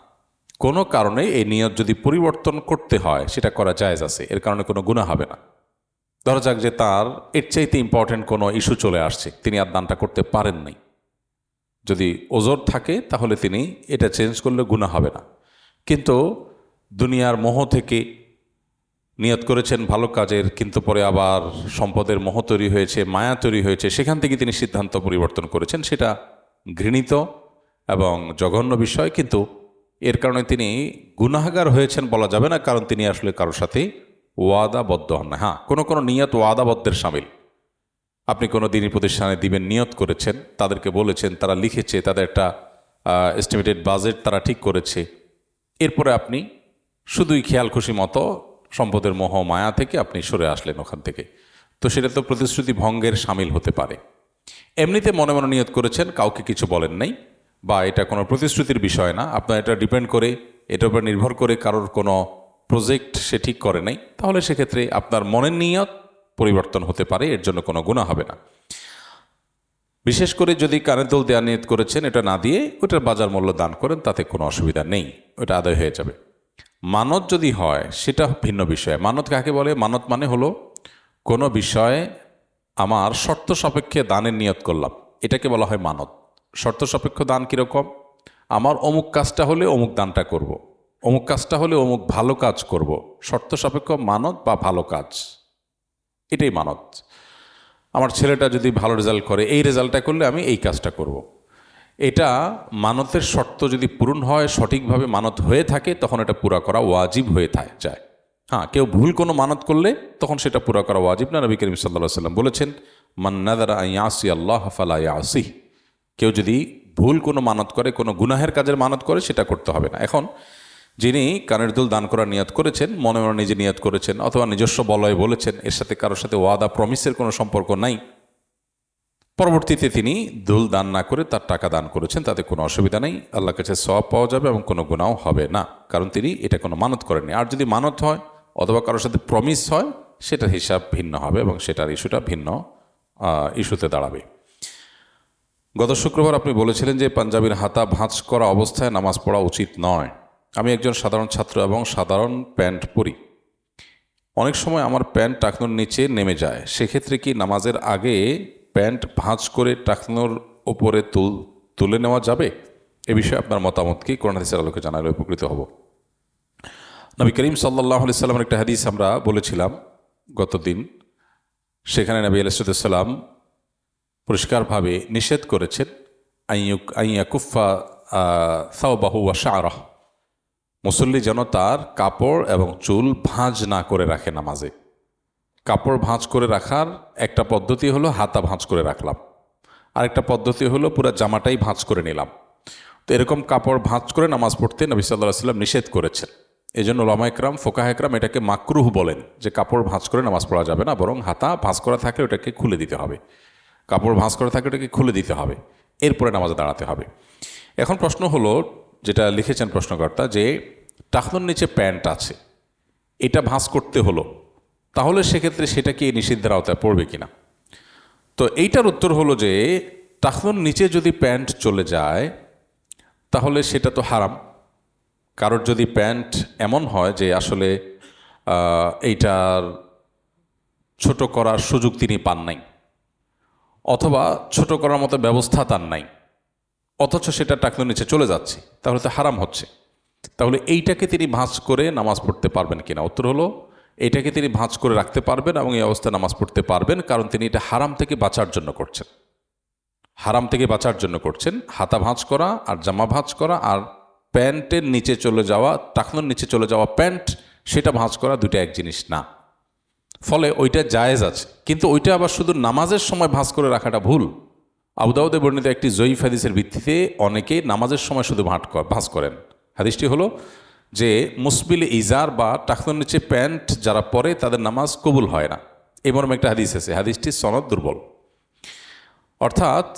কোনো কারণে এই নিয়ত যদি পরিবর্তন করতে হয় সেটা করা জায়েজ আছে, এর কারণে কোনো গুনাহ হবে না। ধরা যাক যে তার এর চাইতে ইম্পর্টেন্ট কোনো ইস্যু চলে আসছে, তিনি আর দানটা করতে পারেন নাই। যদি ওজর থাকে তাহলে তিনি এটা চেঞ্জ করলে গুনাহ হবে না। কিন্তু দুনিয়ার মোহ থেকে নিয়ত করেছেন ভালো কাজের, কিন্তু পরে আবার সম্পদের মোহ তৈরি হয়েছে, মায়া তৈরি হয়েছে, সেখান থেকে তিনি সিদ্ধান্ত পরিবর্তন করেছেন, সেটা ঘৃণিত এবং জঘন্য বিষয়। কিন্তু এর কারণে তিনি গুনাহগার হয়েছেন বলা যাবে না, কারণ তিনি আসলে কারোর সাথে ওয়াদাবদ্ধ হন না। হ্যাঁ, কোনো কোনো নিয়ত ওয়াদাবদ্ধের সামিল। আপনি কোনো দিনী প্রতিষ্ঠানে দিবেন, নিয়ত করেছেন, তাদেরকে বলেছেন, তারা লিখেছে, তাদের একটা এস্টিমেটেড বাজেট তারা ঠিক করেছে, এরপরে আপনি শুধুই খেয়াল খুশি মতো সম্পদের মোহ মায়া থেকে আপনি সরে আসলেন ওখান থেকে, তো সেটা তো প্রতিশ্রুতি ভঙ্গের সামিল হতে পারে। এমনিতে মনে মনে নিয়ত করেছেন, কাউকে কিছু বলেন নাই, বা এটা কোনো প্রতিশ্রুতির বিষয় না, আপনার এটা ডিপেন্ড করে, এটার উপর নির্ভর করে কারোর কোনো প্রজেক্ট সে ঠিক করে নাই, তাহলে সেক্ষেত্রে আপনার মনের নিয়ত পরিবর্তন হতে পারে, এর জন্য কোনো গুনাহ হবে না। বিশেষ করে যদি কানের দুল দেওয়া নিয়ত করেছেন, এটা না দিয়ে ওটার বাজার মূল্য দান করেন, তাতে কোনো অসুবিধা নেই, ওটা আদায় হয়ে যাবে। মানত যদি হয় সেটা ভিন্ন বিষয়। মানত কাকে বলে? মানত মানে হলো কোনো বিষয়ে আমার শর্ত সাপেক্ষে দানের নিয়ত করলাম, এটাকে বলা হয় মানত। শর্ত সাপেক্ষ দান কীরকম? আমার অমুক কাজটা হলে অমুক দানটা করব, অমুক কাজটা হলে অমুক ভালো কাজ করব, শর্ত সাপেক্ষ মানত বা ভালো কাজ, এটাই মানত। আমার ছেলেটা যদি ভালো রেজাল্ট করে, এই রেজাল্টটা করলে আমি এই কাজটা করব। এটা মানতের শর্ত যদি পূরণ হয়, সঠিকভাবে মানত হয়ে থাকে, তখন এটা পুরা করা ওয়াজিব হয়ে যায়। হ্যাঁ, কেউ ভুল কোনো মানত করলে তখন সেটা পুরা করা ওয়াজিব না। নবী করিম সাল্লাল্লাহু আলাইহি ওয়াসাল্লাম বলেছেন, মান নাযারা আন ইয়াসি আল্লাহ ফালা ইয়াসিহ। কেউ যদি ভুল কোনো মানত করে, কোনো গুনাহের কাজের মানত করে, সেটা করতে হবে না। এখন যিনি কানের দুল দান করার নিয়ত করেছেন, মনে মনে নিজে নিয়ত করেছেন, অথবা নিজস্ব বলয়ে বলেছেন, এর সাথে কারোর সাথে ওয়াদা প্রমিসের কোনো সম্পর্ক নাই, পরবর্তীতে তিনি দুল দান না করে তার টাকা দান করেছেন, তাতে কোনো অসুবিধা নেই, আল্লাহর কাছে সওয়াব পাওয়া যাবে এবং কোনো গুনাহ হবে না, কারণ তিনি এটা কোনো মানত করেননি। আর যদি মানত হয় অথবা কারোর সাথে প্রমিস হয়, সেটার হিসাব ভিন্ন হবে এবং সেটার ইস্যুটা ভিন্ন ইস্যুতে দাঁড়াবে। গত শুক্রবার আপনি বলেছিলেন যে পাঞ্জাবির হাতা ভাঁজ করা অবস্থায় নামাজ পড়া উচিত নয়। আমি একজন সাধারণ ছাত্র এবং সাধারণ প্যান্ট পরি। অনেক সময় আমার প্যান্ট টাকনোর নিচে নেমে যায়, সেক্ষেত্রে কি নামাজের আগে প্যান্ট ভাঁজ করে টাকনোর ওপরে তুলে নেওয়া যাবে? এ বিষয়ে আপনার মতামত কি? কোরআন হাদিসের আলোকে জানালে উপকৃত হব। নবী করিম সাল্লাল্লাহু আলাইহি সাল্লামের একটা হাদিস আমরা বলেছিলাম গতদিন, সেখানে নবী আলাইহিস সালাম পরিষ্কারভাবে নিষেধ করেছেন আইয়া কুফা সাওবাহু ওয়া শা'রাহ, মুসল্লি যেন তার কাপড় এবং চুল ভাঁজ না করে রাখে নামাজে। কাপড় ভাঁজ করে রাখার একটা পদ্ধতি হলো হাতা ভাঁজ করে রাখলাম, আরেকটা পদ্ধতি হলো পুরো জামাটাই ভাঁজ করে নিলাম। তো এরকম কাপড় ভাঁজ করে নামাজ পড়তে নবী সাল্লাল্লাহু আলাইহি সাল্লাম নিষেধ করেছেন। এই জন্য উলামা ইকরাম, ফোকাহা ইকরাম এটাকে মাকরুহ বলেন, যে কাপড় ভাঁজ করে নামাজ পড়া যাবে না, বরং হাতা ভাঁজ করা থাকলে ওটাকে খুলে দিতে হবে, কাপড় ভাঁজ করা থাকলে ওটাকে খুলে দিতে হবে, এরপরে নামাজে দাঁড়াতে হবে। এখন প্রশ্ন হলো, যেটা লিখেছেন প্রশ্নকর্তা, যে টাকনোর নিচে প্যান্ট আছে, এটা ভাঁজ করতে হলো, তাহলে সেক্ষেত্রে সেটা কি নিষিদ্ধের আওতায় পড়বে কিনা? তো এইটার উত্তর হলো যে টাকনোর নিচে যদি প্যান্ট চলে যায় তাহলে সেটা তো হারাম। কারোর যদি প্যান্ট এমন হয় যে আসলে এইটার ছোট করার সুযোগ তিনি পান নাই, অথবা ছোট করার মতো ব্যবস্থা তার নাই, অথচ সেটা টাকনোর নিচে চলে যাচ্ছে, তাহলে তো হারাম হচ্ছে। তাহলে এইটাকে তিনি ভাঁজ করে নামাজ পড়তে পারবেন কিনা? উত্তর হলো, এইটাকে তিনি ভাঁজ করে রাখতে পারবেন এবং এই অবস্থায় নামাজ পড়তে পারবেন, কারণ তিনি এটা হারাম থেকে বাঁচার জন্য করছেন। হারাম থেকে বাঁচার জন্য করছেন। হাতা ভাঁজ করা আর জামা ভাঁজ করা আর প্যান্টের নিচে চলে যাওয়া, টাকনোর নিচে চলে যাওয়া প্যান্ট, সেটা ভাঁজ করা দুটো এক জিনিস না। ফলে ওইটা জায়েজ আছে, কিন্তু ওইটা আবার শুধু নামাজের সময় ভাঁজ করে রাখাটা ভুল। আবু দাউদে বর্ণিত একটি জয়ীফ হাদিসের ভিত্তিতে অনেকে নামাজের সময় শুধু ভাঁজ করেন। হাদিসটি হলো যে মুসবিল ইজার বা টাকনোর নিচে প্যান্ট যারা পরে তাদের নামাজ কবুল হয় না, এই মর্মে একটা হাদিস আছে। হাদিসটি সনদ দুর্বল। অর্থাৎ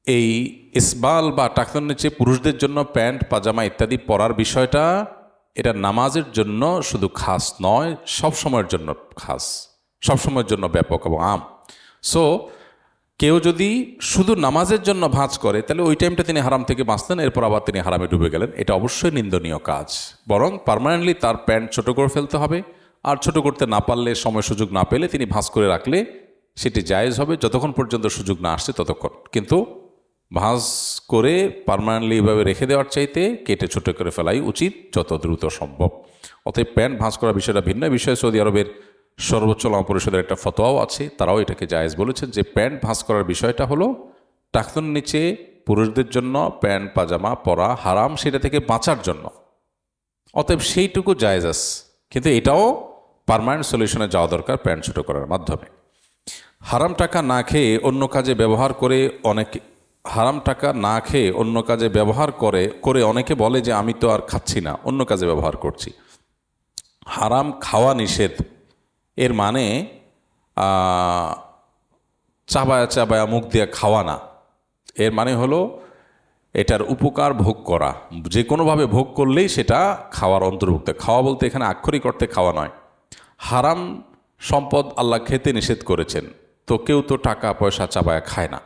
এই ইসবাল বা টাকনোর নিচে পুরুষদের জন্য প্যান্ট পাজামা ইত্যাদি পরার বিষয়টা, এটা নামাজের জন্য শুধু খাস নয়, সব সময়ের জন্য খাস, সব সময়ের জন্য ব্যাপক এবং আম। সো কেউ যদি শুধু নামাজের জন্য ভাঁজ করে তাহলে ওই টাইমটা তিনি হারাম থেকে বাঁচলেন, এরপর আবার তিনি হারামে ডুবে গেলেন। এটা অবশ্যই নিন্দনীয় কাজ। বরং পার্মানেন্টলি তার প্যান্ট ছোট করে ফেলতে হবে, আর ছোট করতে না পারলে, সময় সুযোগ না পেলে তিনি ভাঁজ করে রাখলে সেটি জায়েজ হবে, যতক্ষণ পর্যন্ত সুযোগ না আসছে ততক্ষণ। কিন্তু ভাঁজ করে পার্মানেন্টলি এভাবে রেখে দেওয়ার চাইতে কেটে ছোট করে ফেলাই উচিত যত দ্রুত সম্ভব। অতএব প্যান্ট ভাঁজ করার বিষয়টা ভিন্ন বিষয়। সৌদি আরবের সর্বোচ্চ ওলামা পরিষদের একটা ফতোয়াও আছে, তারাও এটাকে জায়েজ বলেছেন যে প্যান্ট ভাঁজ করার বিষয়টা হলো টাকনুর নিচে পুরুষদের জন্য প্যান্ট পাজামা পরা হারাম, সেটা থেকে বাঁচার জন্য। অতএব সেইটুকু জায়েজ আছে, কিন্তু এটাও পার্মানেন্ট সলিউশনে যাওয়া দরকার প্যান্ট ছোটো করার মাধ্যমে। হারাম টাকা না খেয়ে অন্য কাজে ব্যবহার করে অনেকে অনেকে বলে যে আমি তো আর খাচ্ছি না, অন্য কাজে ব্যবহার করছি। হারাম খাওয়া নিষেধ, এর মানে চাবায়া চাবায়া মুখ দিয়ে খাওয়া না। এর মানে হলো এটার উপকার ভোগ করা, যে কোনোভাবে ভোগ করলেই সেটা খাওয়ার অন্তর্ভুক্ত। খাওয়া বলতে এখানে আক্ষরিক অর্থে খাওয়া নয়। হারাম সম্পদ আল্লাহ খেতে নিষেধ করেছেন, তো কেউ তো টাকা পয়সা চাবায়া খায় না,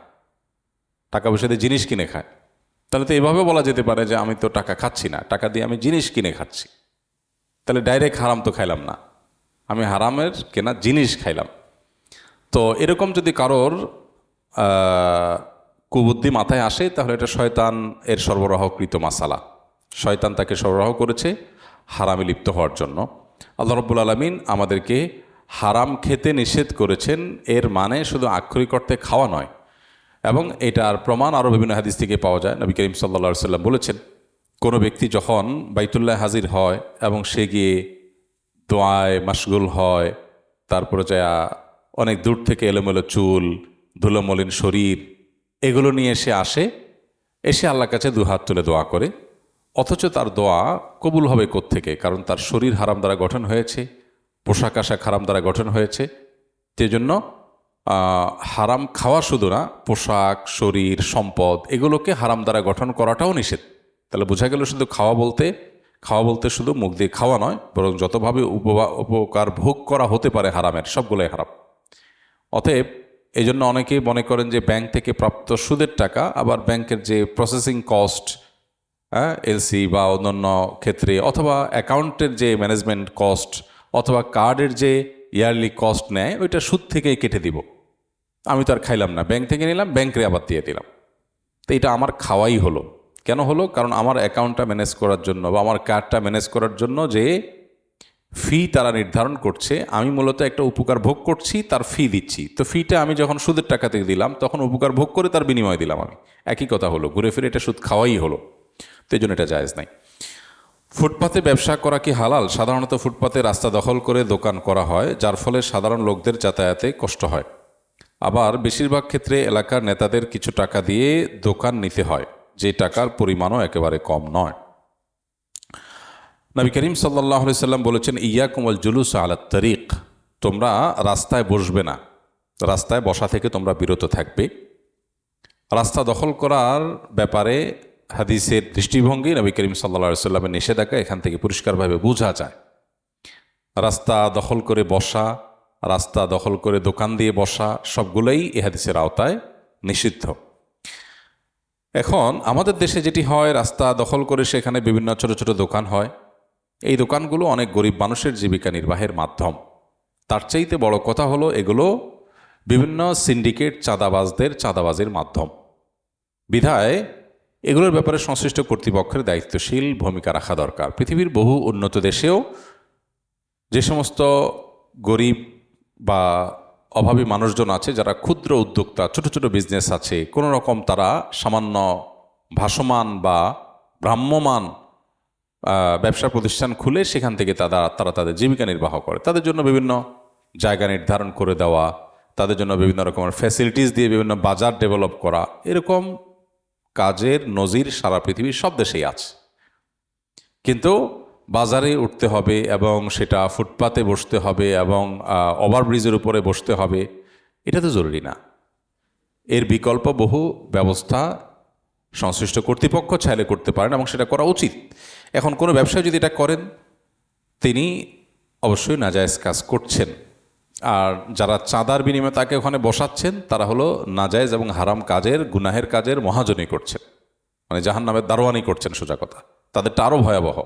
টাকা পয়সা দিয়ে জিনিস কিনে খায়। তাহলে তো এভাবে বলা যেতে পারে যে আমি তো টাকা খাচ্ছি না, টাকা দিয়ে আমি জিনিস কিনে খাচ্ছি। তাহলে ডাইরেক্ট হারাম তো খাইলাম না, আমি হারামের কেনা জিনিস খাইলাম। তো এরকম যদি কারোর কুবুদ্ধি মাথায় আসে, তাহলে এটা শয়তান এর সরবরাহকৃত মাসালা। শয়তান তাকে সরবরাহ করেছে হারামে লিপ্ত হওয়ার জন্য। আল্লাহ রাব্বুল আলামিন আমাদেরকে হারাম খেতে নিষেধ করেছেন, এর মানে শুধু আক্ষরিক অর্থে খাওয়া নয়। এবং এটার প্রমাণ আরও বিভিন্ন হাদিস থেকে পাওয়া যায়। নবী করিম সাল্লাল্লাহু আলাইহি সাল্লাম বলেছেন, কোনো ব্যক্তি যখন বাইতুল্লাহ হাজির হয় এবং সে গিয়ে দোয়ায় মাশগুল হয়, তারপরে যায় অনেক দূর থেকে এলোমেলো চুল, ধুলোমলিন শরীর, এগুলো নিয়ে এসে আল্লাহর কাছে দুহাত তুলে দোয়া করে, অথচ তার দোয়া কবুল হবে কোত্থেকে? কারণ তার শরীর হারাম দ্বারা গঠন হয়েছে, পোশাক আশাক হারাম দ্বারা গঠন হয়েছে। সেই জন্য হারাম খাওয়া শুধু না, পোশাক, শরীর, সম্পদ এগুলোকে হারাম দ্বারা গঠন করাটাও নিষেধ। তাহলে বোঝা গেল শুধু খাওয়া বলতে শুধু মুখ দিয়ে খাওয়া নয়, বরং যতভাবে উপকার ভোগ করা হতে পারে হারামের, সবগুলোই হারাম। অতএব এই জন্য অনেকেই মনে করেন যে ব্যাংক থেকে প্রাপ্ত সুদের টাকা, আবার ব্যাংকের যে প্রসেসিং কস্ট, এলসি বা অন্যান্য ক্ষেত্রে, অথবা অ্যাকাউন্টের যে ম্যানেজমেন্ট কস্ট, অথবা কার্ডের যে ইয়ারলি কস্ট নেয়, ওইটা সুদ থেকেই কেটে দিব। আমি তো আর খাইলাম না, ব্যাংক থেকে নিলাম, ব্যাংকে আবার দিয়ে দিলাম, তো এটা আমার খাওয়াই হলো। কেন হলো? কারণ আমার অ্যাকাউন্টটা ম্যানেজ করার জন্য বা আমার কার্ডটা ম্যানেজ করার জন্য যে ফি তারা নির্ধারণ করছে, আমি মূলত একটা উপকার ভোগ করছি, তার ফি দিচ্ছি। তো ফিটা আমি যখন সুদের টাকা থেকে দিলাম, তখন উপকার ভোগ করে তার বিনিময় দিলাম আমি। একই কথা হলো, ঘুরে ফিরে এটা সুদ খাওয়াই হলো। তো এই জন্য এটা জায়েজ নাই। ফুটপাতে ব্যবসা করা কি হালাল? সাধারণত ফুটপাতে রাস্তা দখল করে দোকান করা হয়, যার ফলে সাধারণ লোকদের যাতায়াতে কষ্ট হয়। আবার বেশিরভাগ ক্ষেত্রে এলাকার নেতাদের কিছু টাকা দিয়ে দোকান নিতে হয়, যে টাকার পরিমাণও একেবারে কম নয়। নবী করিম সাল্লাল্লাহু আলাইহি সাল্লাম বলেছেন, ইয়াকুম ওয়াল জুলুস আলা তারিক, তোমরা রাস্তায় বসবে না, রাস্তায় বসা থেকে তোমরা বিরত থাকবে। রাস্তা দখল করার ব্যাপারে হাদিসের দৃষ্টিভঙ্গি, নবী করিম সাল্লাল্লাহু আলাইহি সাল্লামের নিষেধাজ্ঞা এখান থেকে পরিষ্কারভাবে বোঝা যায়। রাস্তা দখল করে বসা, রাস্তা দখল করে দোকান দিয়ে বসা, সবগুলোই এ হাদিসের আওতায় নিষিদ্ধ। এখন আমাদের দেশে যেটি হয়, রাস্তা দখল করে সেখানে বিভিন্ন ছোট ছোট দোকান হয়। এই দোকানগুলো অনেক গরিব মানুষের জীবিকা নির্বাহের মাধ্যম। তার চাইতে বড় কথা হলো, এগুলো বিভিন্ন সিন্ডিকেট চাঁদাবাজদের চাঁদাবাজির মাধ্যম। বিধায় এগুলোর ব্যাপারে সংশ্লিষ্ট কর্তৃপক্ষের দায়িত্বশীল ভূমিকা রাখা দরকার। পৃথিবীর বহু উন্নত দেশেও যে সমস্ত গরিব বা অভাবী মানুষজন আছে, যারা ক্ষুদ্র উদ্যোক্তা, ছোট ছোট বিজনেস আছে, কোনো রকম তারা সামান্য ভাসমান বা ভ্রাম্যমান ব্যবসা প্রতিষ্ঠান খুলে সেখান থেকে তারা তাদের জীবিকা নির্বাহ করে, তাদের জন্য বিভিন্ন জায়গা নির্ধারণ করে দেওয়া, তাদের জন্য বিভিন্ন রকমের ফ্যাসিলিটিস দিয়ে বিভিন্ন বাজার ডেভেলপ করা, এরকম কাজের নজির সারা পৃথিবীর সব দেশেই আছে। কিন্তু বাজারে উঠতে হবে এবং সেটা ফুটপাতে বসতে হবে এবং ওভারব্রিজের উপরে বসতে হবে, এটা তো জরুরি না। এর বিকল্প বহু ব্যবস্থা সংশ্লিষ্ট কর্তৃপক্ষ চাইলে করতে পারেন এবং সেটা করা উচিত। এখন কোনো ব্যবসায়ী যদি এটা করেন, তিনি অবশ্যই নাজায়েজ কাজ করছেন। আর যারা চাঁদার বিনিময়ে তাকে ওখানে বসাচ্ছেন তারা হলো নাজায়েজ এবং হারাম কাজের, গুনাহের কাজের মহাজনী করছেন, মানে জাহান্নামের দারোয়ানি করছেন সোজা কথা। তাদেরটা আরও ভয়াবহ।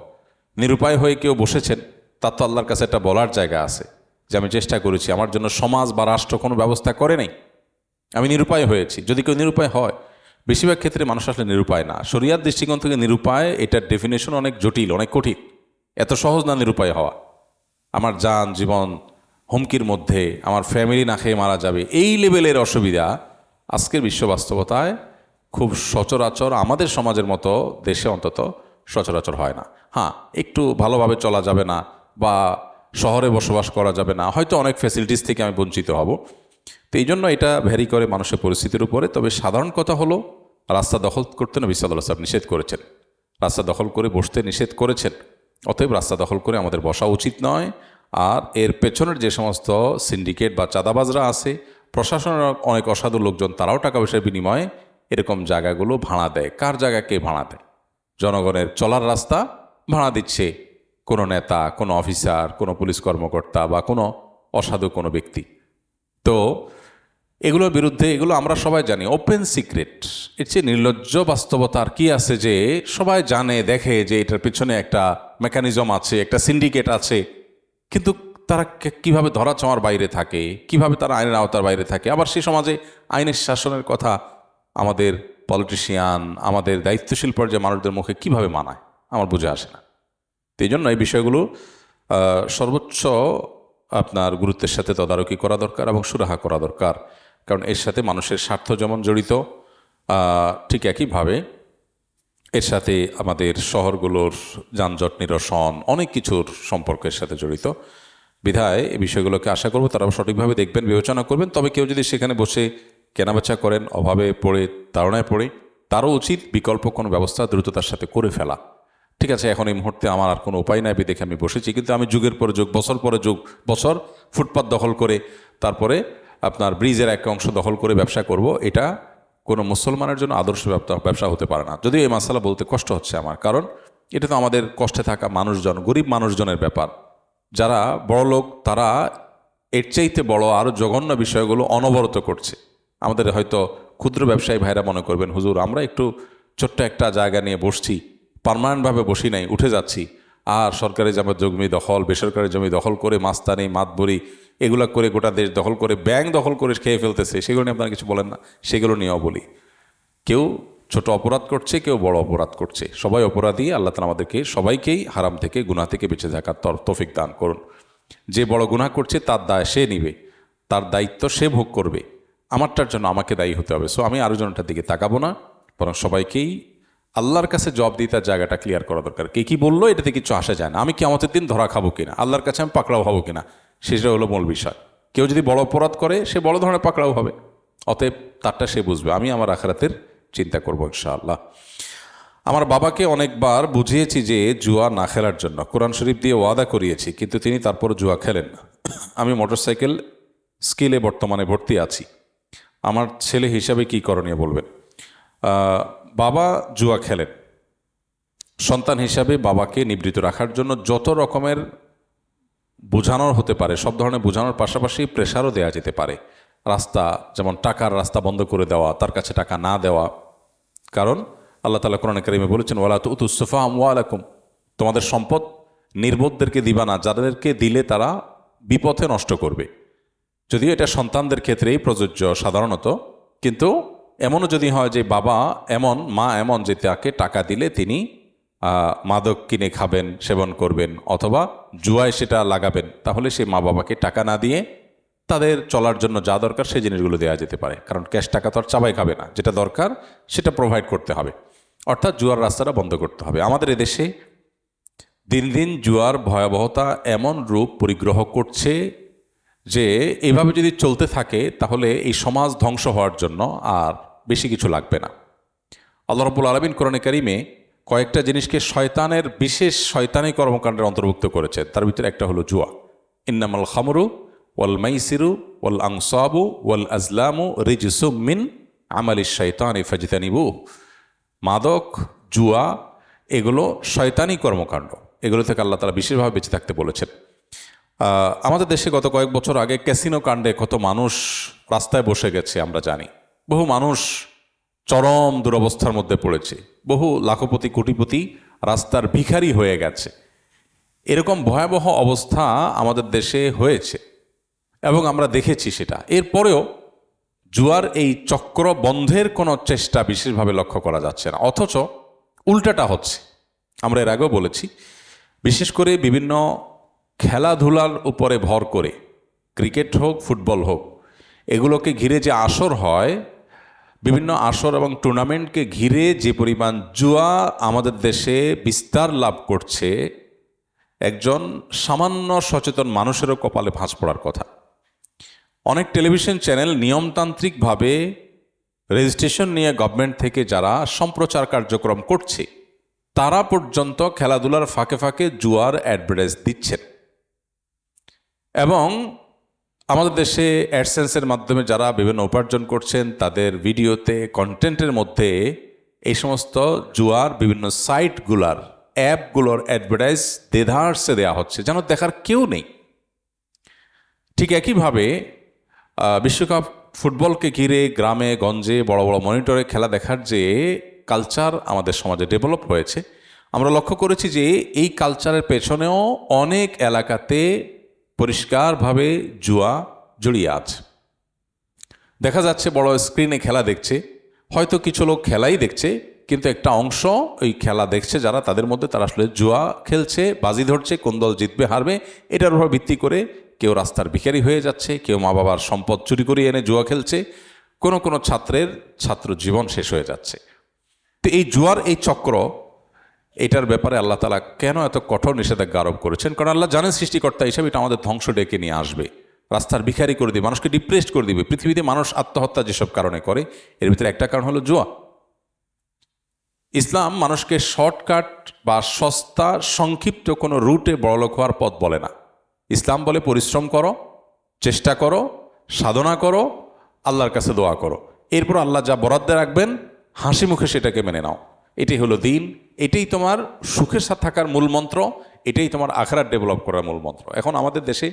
নিরুপায় হয়ে কেউ বসেছেন, তার তো আল্লাহর কাছে একটা বলার জায়গা আছে যে আমি চেষ্টা করেছি, আমার জন্য সমাজ বা রাষ্ট্র কোনো ব্যবস্থা করে নাই, আমি নিরুপায় হয়েছি। যদি কেউ নিরুপায় হয়, বেশিরভাগ ক্ষেত্রে মানুষ আসলে নিরুপায় না। শরিয়ার দৃষ্টিকোণ থেকে নিরুপায় এটার ডেফিনেশন অনেক জটিল, অনেক কঠিন। এত সহজ না নিরুপায় হওয়া। আমার জান জীবন হুমকির মধ্যে, আমার ফ্যামিলি না খেয়ে মারা যাবে, এই লেভেলের অসুবিধা আজকের বিশ্ব বাস্তবতায় খুব সচরাচর আমাদের সমাজের মতো দেশে অন্তত সচরাচর হয় না। হ্যাঁ, একটু ভালোভাবে চলা যাবে না বা শহরে বসবাস করা যাবে না, হয়তো অনেক ফ্যাসিলিটিস থেকে আমি বঞ্চিত হব। তো এই জন্য এটা ভ্যারি করে মানুষের পরিস্থিতির উপরে। তবে সাধারণ কথা হলো, রাস্তা দখল করতে নবী সাল্লাল্লাহু আলাইহি ওয়াসাল্লাম নিষেধ করেছেন, রাস্তা দখল করে বসতে নিষেধ করেছেন। অতএব রাস্তা দখল করে আমাদের বসা উচিত নয়। আর এর পেছনের যে সমস্ত সিন্ডিকেট বা চাঁদাবাজরা আছে, প্রশাসনের অনেক অসাধু লোকজন, তারাও টাকা পয়সার বিনিময়ে এরকম জায়গাগুলো ভাড়া দেয়। কার জায়গা কে ভাড়া দেয়? জনগণের চলার রাস্তা ভাড়া দিচ্ছে কোনো নেতা, কোনো অফিসার, কোনো পুলিশ কর্মকর্তা বা কোনো অসাধু কোনো ব্যক্তি। তো এগুলোর বিরুদ্ধে, এগুলো আমরা সবাই জানি, ওপেন সিক্রেট। এর চেয়ে নির্লজ্জ বাস্তবতা আর কি আছে যে সবাই জানে, দেখে যে এটার পিছনে একটা মেকানিজম আছে, একটা সিন্ডিকেট আছে, কিন্তু তারা কিভাবে ধরা ছোঁয়ার বাইরে থাকে, কিভাবে তারা আইনের আওতার বাইরে থাকে। আবার সেই সমাজে আইনের শাসনের কথা আমাদের পলিটিশিয়ান, আমাদের দায়িত্বশীল পর্যায়ে মানুষদের মুখে কিভাবে মানায়, আমার বুঝে আসে না। তো এই জন্য এই বিষয়গুলো সর্বোচ্চ আপনার গুরুত্বের সাথে তদারকি করা দরকার এবং সুরাহা করা দরকার। কারণ এর সাথে মানুষের স্বার্থ যেমন জড়িত, ঠিক একইভাবে এর সাথে আমাদের শহরগুলোর যানজট নিরসন, অনেক কিছুর সম্পর্কের সাথে জড়িত। বিধায় এই বিষয়গুলোকে আশা করব তারা সঠিকভাবে দেখবেন, বিবেচনা করবেন। তবে কেউ যদি সেখানে বসে কেনাবেচা করেন, অভাবে পড়ে, তাড়নায় পড়ে, তারও উচিত বিকল্প কোনো ব্যবস্থা দ্রুততার সাথে করে ফেলা। ঠিক আছে, এখন এই মুহূর্তে আমার আর কোনো উপায় নাই, দেখে আমি বসেছি, কিন্তু আমি যুগের পরে যুগ, বছর পরে যুগ বছর ফুটপাত দখল করে, তারপরে আপনার ব্রিজের এক অংশ দখল করে ব্যবসা করব, এটা কোনো মুসলমানের জন্য আদর্শ ব্যবসা হতে পারে না। যদিও এই মাসালা বলতে কষ্ট হচ্ছে আমার, কারণ এটা তো আমাদের কষ্টে থাকা মানুষজন, গরিব মানুষজনের ব্যাপার। যারা বড় লোক, তারা এর চাইতে বড় আরও জঘন্য বিষয়গুলো অনবরত করছে। আমাদের হয়তো ক্ষুদ্র ব্যবসায়ী ভাইরা মনে করবেন, হুজুর আমরা একটু ছোট্ট একটা জায়গা নিয়ে বসছি, পার্মানেন্টভাবে বসি নাই, উঠে যাচ্ছি, আর সরকারি জমি দখল, বেসরকারি জমি দখল করে মাস্তানি, মাতবরি এগুলো করে গোটা দেশ দখল করে, ব্যাংক দখল করে খেয়ে ফেলতেছে, সেগুলো নিয়ে আপনারা কিছু বলেন না? সেগুলো নিয়েও বলি, কেউ ছোট অপরাধ করছে, কেউ বড় অপরাধ করছে, সবাই অপরাধী। আল্লাহ তাআলা আমাদেরকে সবাইকেই হারাম থেকে, গুনাহ থেকে বেঁচে থাকার তৌফিক দান করুন। যে বড় গুনাহ করছে তার দায় সে নিবে, তার দায়িত্ব সে ভোগ করবে, আমারটার জন্য আমাকে দায়ী হতে হবে। সো আমি আরও জনটার দিকে তাকাবো না, বরং সবাইকেই আল্লাহর কাছে জবাব দিয়ে তার জায়গাটা ক্লিয়ার করা দরকার। কে কি বললো এটাতে কিছু আসা যায় না। আমি কিয়ামতের দিন ধরা খাবো কিনা, আল্লাহর কাছে আমি পাকড়াও হবো কিনা, সেটা হলো মূল বিষয়। কেউ যদি বড় অপরাধ করে, সে বড় ধরনের পাকড়াও হবে, অতএব তারটা সে বুঝবে। আমি আমার আখিরাতের চিন্তা করবো ইনশাআল্লাহ। আমার বাবাকে অনেকবার বুঝিয়েছি যে জুয়া না খেলার জন্য, কোরআন শরীফ দিয়ে ওয়াদা করিয়েছি, কিন্তু তিনি তারপর জুয়া খেলেন না। আমি মোটরসাইকেল স্কিলে বর্তমানে ভর্তি আছি, আমার ছেলে হিসাবে কি করণীয় বলবেন? বাবা জুয়া খেলেন, সন্তান হিসাবে বাবাকে নিবৃত্ত রাখার জন্য যত রকমের বোঝানোর হতে পারে, সব ধরনের বোঝানোর পাশাপাশি প্রেশারও দেওয়া যেতে পারে। রাস্তা, যেমন টাকার রাস্তা বন্ধ করে দেওয়া, তার কাছে টাকা না দেওয়া। কারণ আল্লাহ তাআলা কোরআনে কারিমে বলেছেন, ওয়ালা তুতুস সুফাহা আমওয়ালাকুম, তোমাদের সম্পদ নির্বোধদেরকে দিবা না, যাদেরকে দিলে তারা বিপথে নষ্ট করবে। যদিও এটা সন্তানদের ক্ষেত্রেই প্রযোজ্য সাধারণত, কিন্তু এমনও যদি হয় যে বাবা এমন, মা এমন যে তাকে টাকা দিলে তিনি মাদক কিনে খাবেন, সেবন করবেন, অথবা জুয়ায় সেটা লাগাবেন, তাহলে সে মা বাবাকে টাকা না দিয়ে তাদের চলার জন্য যা দরকার সেই জিনিসগুলো দেওয়া যেতে পারে। কারণ ক্যাশ টাকা তো আর চাবাই খাবে না, যেটা দরকার সেটা প্রোভাইড করতে হবে, অর্থাৎ জুয়ার রাস্তাটা বন্ধ করতে হবে। আমাদের এদেশে দিন দিন জুয়ার ভয়াবহতা এমন রূপ পরিগ্রহ করছে যে এইভাবে যদি চলতে থাকে তাহলে এই সমাজ ধ্বংস হওয়ার জন্য আর বেশি কিছু লাগবে না। আল্লাহ রাব্বুল আলামিন কোরআনে কারিমে কয়েকটা জিনিসকে শয়তানের বিশেষ শয়তানি কর্মকাণ্ডের অন্তর্ভুক্ত করেছেন, তার ভিতরে একটা হলো জুয়া। ইন্নামাল খামরু ওয়াল মাইসিরু ওয়াল আনসাবু ওয়াল আজলামু রিজসুম মিন আমালিশ শাইতানি ফাজতানিবু। মাদক, জুয়া এগুলো শয়তানি কর্মকাণ্ড, এগুলো থেকে আল্লাহ তাআলা বিশেষভাবে বেঁচে থাকতে বলেছেন। আমাদের দেশে গত কয়েক বছর আগে ক্যাসিনো কাণ্ডে কত মানুষ রাস্তায় বসে গেছে আমরা জানি। বহু মানুষ চরম দুরবস্থার মধ্যে পড়েছে, বহু লাখপতি কোটিপতি রাস্তার ভিখারি হয়ে গেছে। এরকম ভয়াবহ অবস্থা আমাদের দেশে হয়েছে এবং আমরা দেখেছি সেটা। এরপরেও জুয়ার এই চক্র বন্ধের কোনো চেষ্টা বিশেষভাবে লক্ষ্য করা যাচ্ছে না, অথচ উল্টাটা হচ্ছে। আমরা এর আগেও বলেছি, বিশেষ করে বিভিন্ন খেলাধুলার উপরে ভর করে, ক্রিকেট হোক ফুটবল হোক, এগুলোকে ঘিরে যে আসর হয়, বিভিন্ন আসর এবং টুর্নামেন্টকে ঘিরে যে পরিমাণ জুয়া আমাদের দেশে বিস্তার লাভ করছে, একজন সামান্য সচেতন মানুষেরও কপালে ভাঁজ পড়ার কথা। অনেক টেলিভিশন চ্যানেল নিয়মতান্ত্রিকভাবে রেজিস্ট্রেশন নিয়ে গভর্নমেন্ট থেকে যারা সম্প্রচার কার্যক্রম করছে, তারা পর্যন্ত খেলাধুলার ফাঁকে ফাঁকে জুয়ার অ্যাডভার্টাইজ দিচ্ছেন। এবং আমাদের দেশে অ্যাডসেন্সের মাধ্যমে যারা বিভিন্ন উপার্জন করছেন, তাদের ভিডিওতে কন্টেন্টের মধ্যে এই সমস্ত জুয়ার বিভিন্ন সাইটগুলার, অ্যাপগুলোর অ্যাডভার্টাইজ দেধারসে দেওয়া হচ্ছে, যেন দেখার কেউ নেই। ঠিক একইভাবে বিশ্বকাপ ফুটবলকে ঘিরে গ্রামে গঞ্জে বড় বড় মনিটরে খেলা দেখার যে কালচার আমাদের সমাজে ডেভেলপ হয়েছে, আমরা লক্ষ্য করেছি যে এই কালচারের পেছনেও অনেক এলাকাতে পরিষ্কারভাবে জুয়া জড়িয়ে আছে। দেখা যাচ্ছে বড় স্ক্রিনে খেলা দেখছে, হয়তো কিছু লোক খেলাই দেখছে, কিন্তু একটা অংশ ওই খেলা দেখছে যারা, তাদের মধ্যে তারা আসলে জুয়া খেলছে, বাজি ধরছে, কোন দল জিতবে হারবে, এটার উপর ভিত্তি করে কেউ রাস্তার ভিখারি হয়ে যাচ্ছে, কেউ মা বাবার সম্পদ চুরি করে এনে জুয়া খেলছে, কোনো ছাত্রের ছাত্র জীবন শেষ হয়ে যাচ্ছে। তো এই জুয়ার এই চক্র, এটার ব্যাপারে আল্লাহ তাআলা কেন এত কঠোর নিষেধাজ্ঞা আরোপ করেছেন? কারণ আল্লাহ জানেন সৃষ্টিকর্তা হিসাবে এটা আমাদের ধ্বংস ডেকে নিয়ে আসবে, রাস্তার ভিখারি করে দিবে, মানুষকে ডিপ্রেসড করে দিবে। পৃথিবীতে মানুষ আত্মহত্যা যেসব কারণে করে, এর ভিতরে একটা কারণ হলো জুয়া। ইসলাম মানুষকে শর্টকাট বা সস্তা সংক্ষিপ্ত কোনো রুটে বড়লোক হওয়ার পথ বলে না। ইসলাম বলে পরিশ্রম করো, চেষ্টা করো, সাধনা করো, আল্লাহর কাছে দোয়া করো, এরপর আল্লাহ যা বরাদ্দে রাখবেন হাসি মুখে সেটাকে মেনে নাও। এটাই হলো দিন, এটাই তোমার সুখের সাথে থাকার মূল মন্ত্র, এটাই তোমার আখিরাত ডেভেলপ করার মূল মন্ত্র। এখন আমাদের দেশে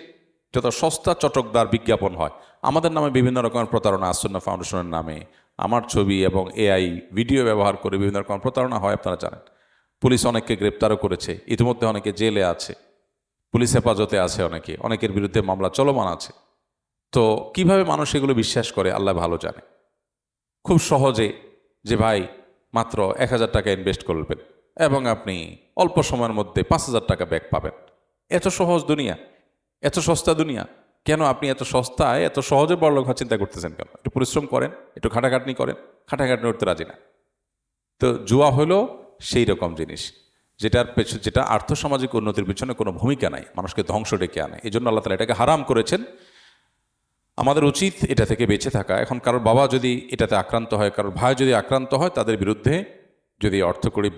যত সস্তা চটকদার বিজ্ঞাপন হয়, আমাদের নামে বিভিন্ন রকমের প্রতারণা, আসুন্নাহ ফাউন্ডেশনের নামে আমার ছবি এবং এআই ভিডিও ব্যবহার করে বিভিন্ন রকম প্রতারণা হয়, আপনারা জানেন। পুলিশ অনেককে গ্রেপ্তারও করেছে, ইতিমধ্যে অনেকে জেলে আছে, পুলিশ হেফাজতে আছে, অনেকের বিরুদ্ধে মামলা চলমান আছে। তো কিভাবে মানুষ এগুলো বিশ্বাস করে আল্লাহ ভালো জানে। খুব সহজে যে ভাই মাত্র 1000 টাকা ইনভেস্ট করবেন এবং আপনি অল্প সময়ের মধ্যে 5000 টাকা ব্যাক পাবেন, এত সহজ দুনিয়া, এত সস্তা দুনিয়া। কেন আপনি এত সস্তায় এত সহজে বড়লোক হওয়ার চিন্তা করতেছেন কেন? একটু পরিশ্রম করেন, একটু খাটাখাটনি করেন, খাটাখাটনি করতে রাজি না। তো জুয়া হলো সেই রকম জিনিস যেটা আর্থসামাজিক উন্নতির পিছনে কোনো ভূমিকা নাই, মানুষকে ধ্বংস ডেকে আনে। এই জন্য আল্লাহ তাআলা এটাকে হারাম করেছেন। আমাদের উচিত এটা থেকে বেঁচে থাকা। এখন কারোর বাবা যদি এটাতে আক্রান্ত হয়, কারোর ভাই যদি আক্রান্ত হয়, তাদের বিরুদ্ধে যদি অর্থকড়ি